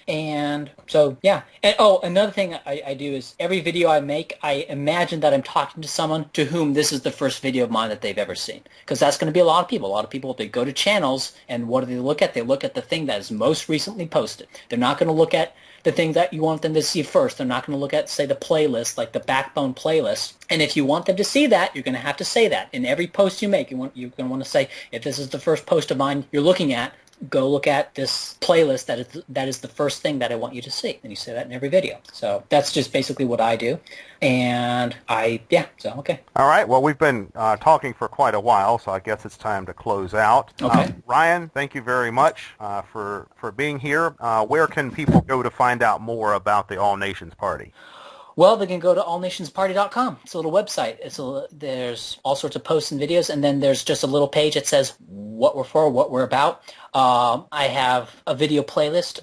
[SPEAKER 1] And so, yeah. And another thing I do is every video I make, I imagine that I'm talking to someone to whom this is the first video of mine that they've ever seen. Because that's going to be a lot of people. A lot of people, they go to channels, and what do they look at? They look at the thing that is most recently posted. They're not going to look at the thing that you want them to see first. They're not going to look at, say, the playlist, like the backbone playlist. And if you want them to see that, you're going to have to say that. In every post you make, you're going to want to say, if this is the first post of mine you're looking at, go look at this playlist that is the first thing that I want you to see. And you say that in every video. So that's just basically what I do. And okay.
[SPEAKER 2] All right. Well, we've been talking for quite a while, so I guess it's time to close out.
[SPEAKER 1] Okay.
[SPEAKER 2] Ryan, thank you very much for being here. Where can people go to find out more about the All Nations Party?
[SPEAKER 1] Well, they can go to allnationsparty.com. It's a little website. There's all sorts of posts and videos, and then there's just a little page that says what we're for, what we're about. I have a video playlist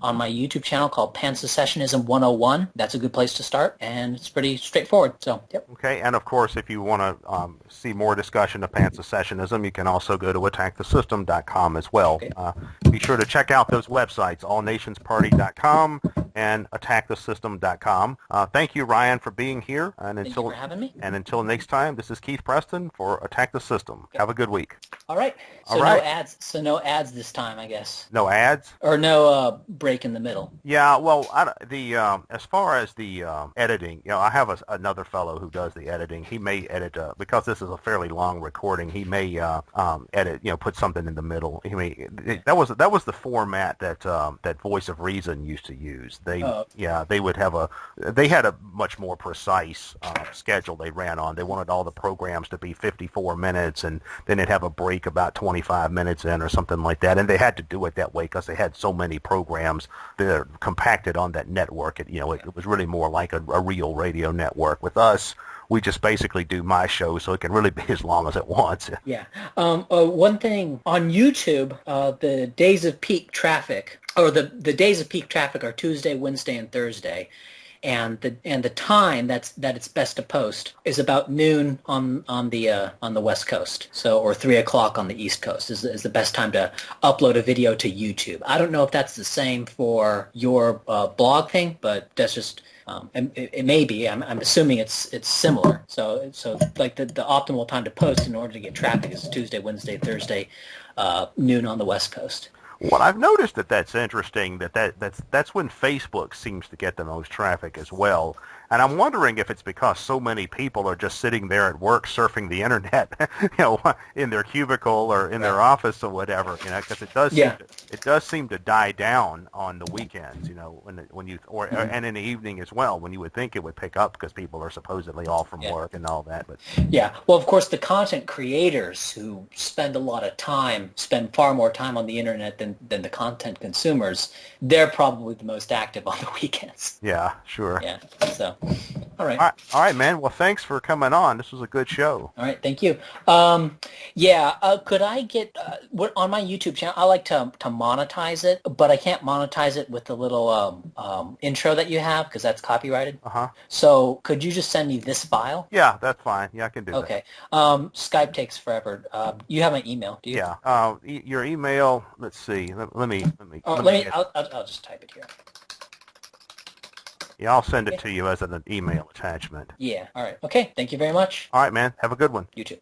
[SPEAKER 1] on my YouTube channel called Pan-Secessionism 101. That's a good place to start, and it's pretty straightforward. So, yep.
[SPEAKER 2] Okay, and of course, if you want to see more discussion of Pan-Secessionism, you can also go to Attackthesystem.com as well. Okay. Be sure to check out those websites, allnationsparty.com and Attackthesystem.com. Thank you, Ryan, for being here. And
[SPEAKER 1] Thank you for having me.
[SPEAKER 2] And until next time, this is Keith Preston for Attack the System. Okay. Have a good week.
[SPEAKER 1] All right. So no ads. So no ads this time, I guess.
[SPEAKER 2] No ads?
[SPEAKER 1] Or no break in the middle.
[SPEAKER 2] Yeah, well, as far as the editing, I have another fellow who does the editing. He may edit, because this is a fairly long recording, he may edit, put something in the middle. That was the format that Voice of Reason used to use. They had a much more precise schedule they ran on. They wanted all the programs to be 54 minutes, and then they'd have a break about 25 minutes in or something like that. And they had to do it that way because they had so many programs that are compacted on that network. It was really more like a real radio network. With us, we just basically do my show, so it can really be as long as it wants.
[SPEAKER 1] Yeah. One thing on YouTube, the days of peak traffic, or the days of peak traffic are Tuesday, Wednesday, and Thursday. And the time that it's best to post is about noon on the West Coast, or 3 o'clock on the East Coast is the best time to upload a video to YouTube. I don't know if that's the same for your blog thing, but that's just it may be. I'm assuming it's similar. So like the optimal time to post in order to get traffic is Tuesday, Wednesday, Thursday, noon on the West Coast.
[SPEAKER 2] Well, I've noticed that's interesting. That's when Facebook seems to get the most traffic as well. And I'm wondering if it's because so many people are just sitting there at work surfing the internet, in their cubicle or in their office or whatever, because it does seem to die down on the weekends, and in the evening as well, when you would think it would pick up because people are supposedly off from work and all that. But
[SPEAKER 1] well, of course, the content creators who spend a lot of time spend far more time on the internet than the content consumers. They're probably the most active on the weekends.
[SPEAKER 2] Yeah, sure.
[SPEAKER 1] Yeah. So. All right.
[SPEAKER 2] All right, man. Well, thanks for coming on. This was a good show.
[SPEAKER 1] All right, thank you. Yeah, could I get on my YouTube channel? I like to monetize it, but I can't monetize it with the little intro that you have because that's copyrighted.
[SPEAKER 2] Uh-huh.
[SPEAKER 1] So could you just send me this file?
[SPEAKER 2] Yeah, that's fine. Yeah, I can do that.
[SPEAKER 1] Okay. Skype takes forever. You have my email, do you?
[SPEAKER 2] Yeah. Your email. Let's see. Let me.
[SPEAKER 1] I'll just type it here.
[SPEAKER 2] Yeah, I'll send it to you as an email attachment.
[SPEAKER 1] Yeah. All right. Okay. Thank you very much.
[SPEAKER 2] All right, man. Have a good one.
[SPEAKER 1] You too.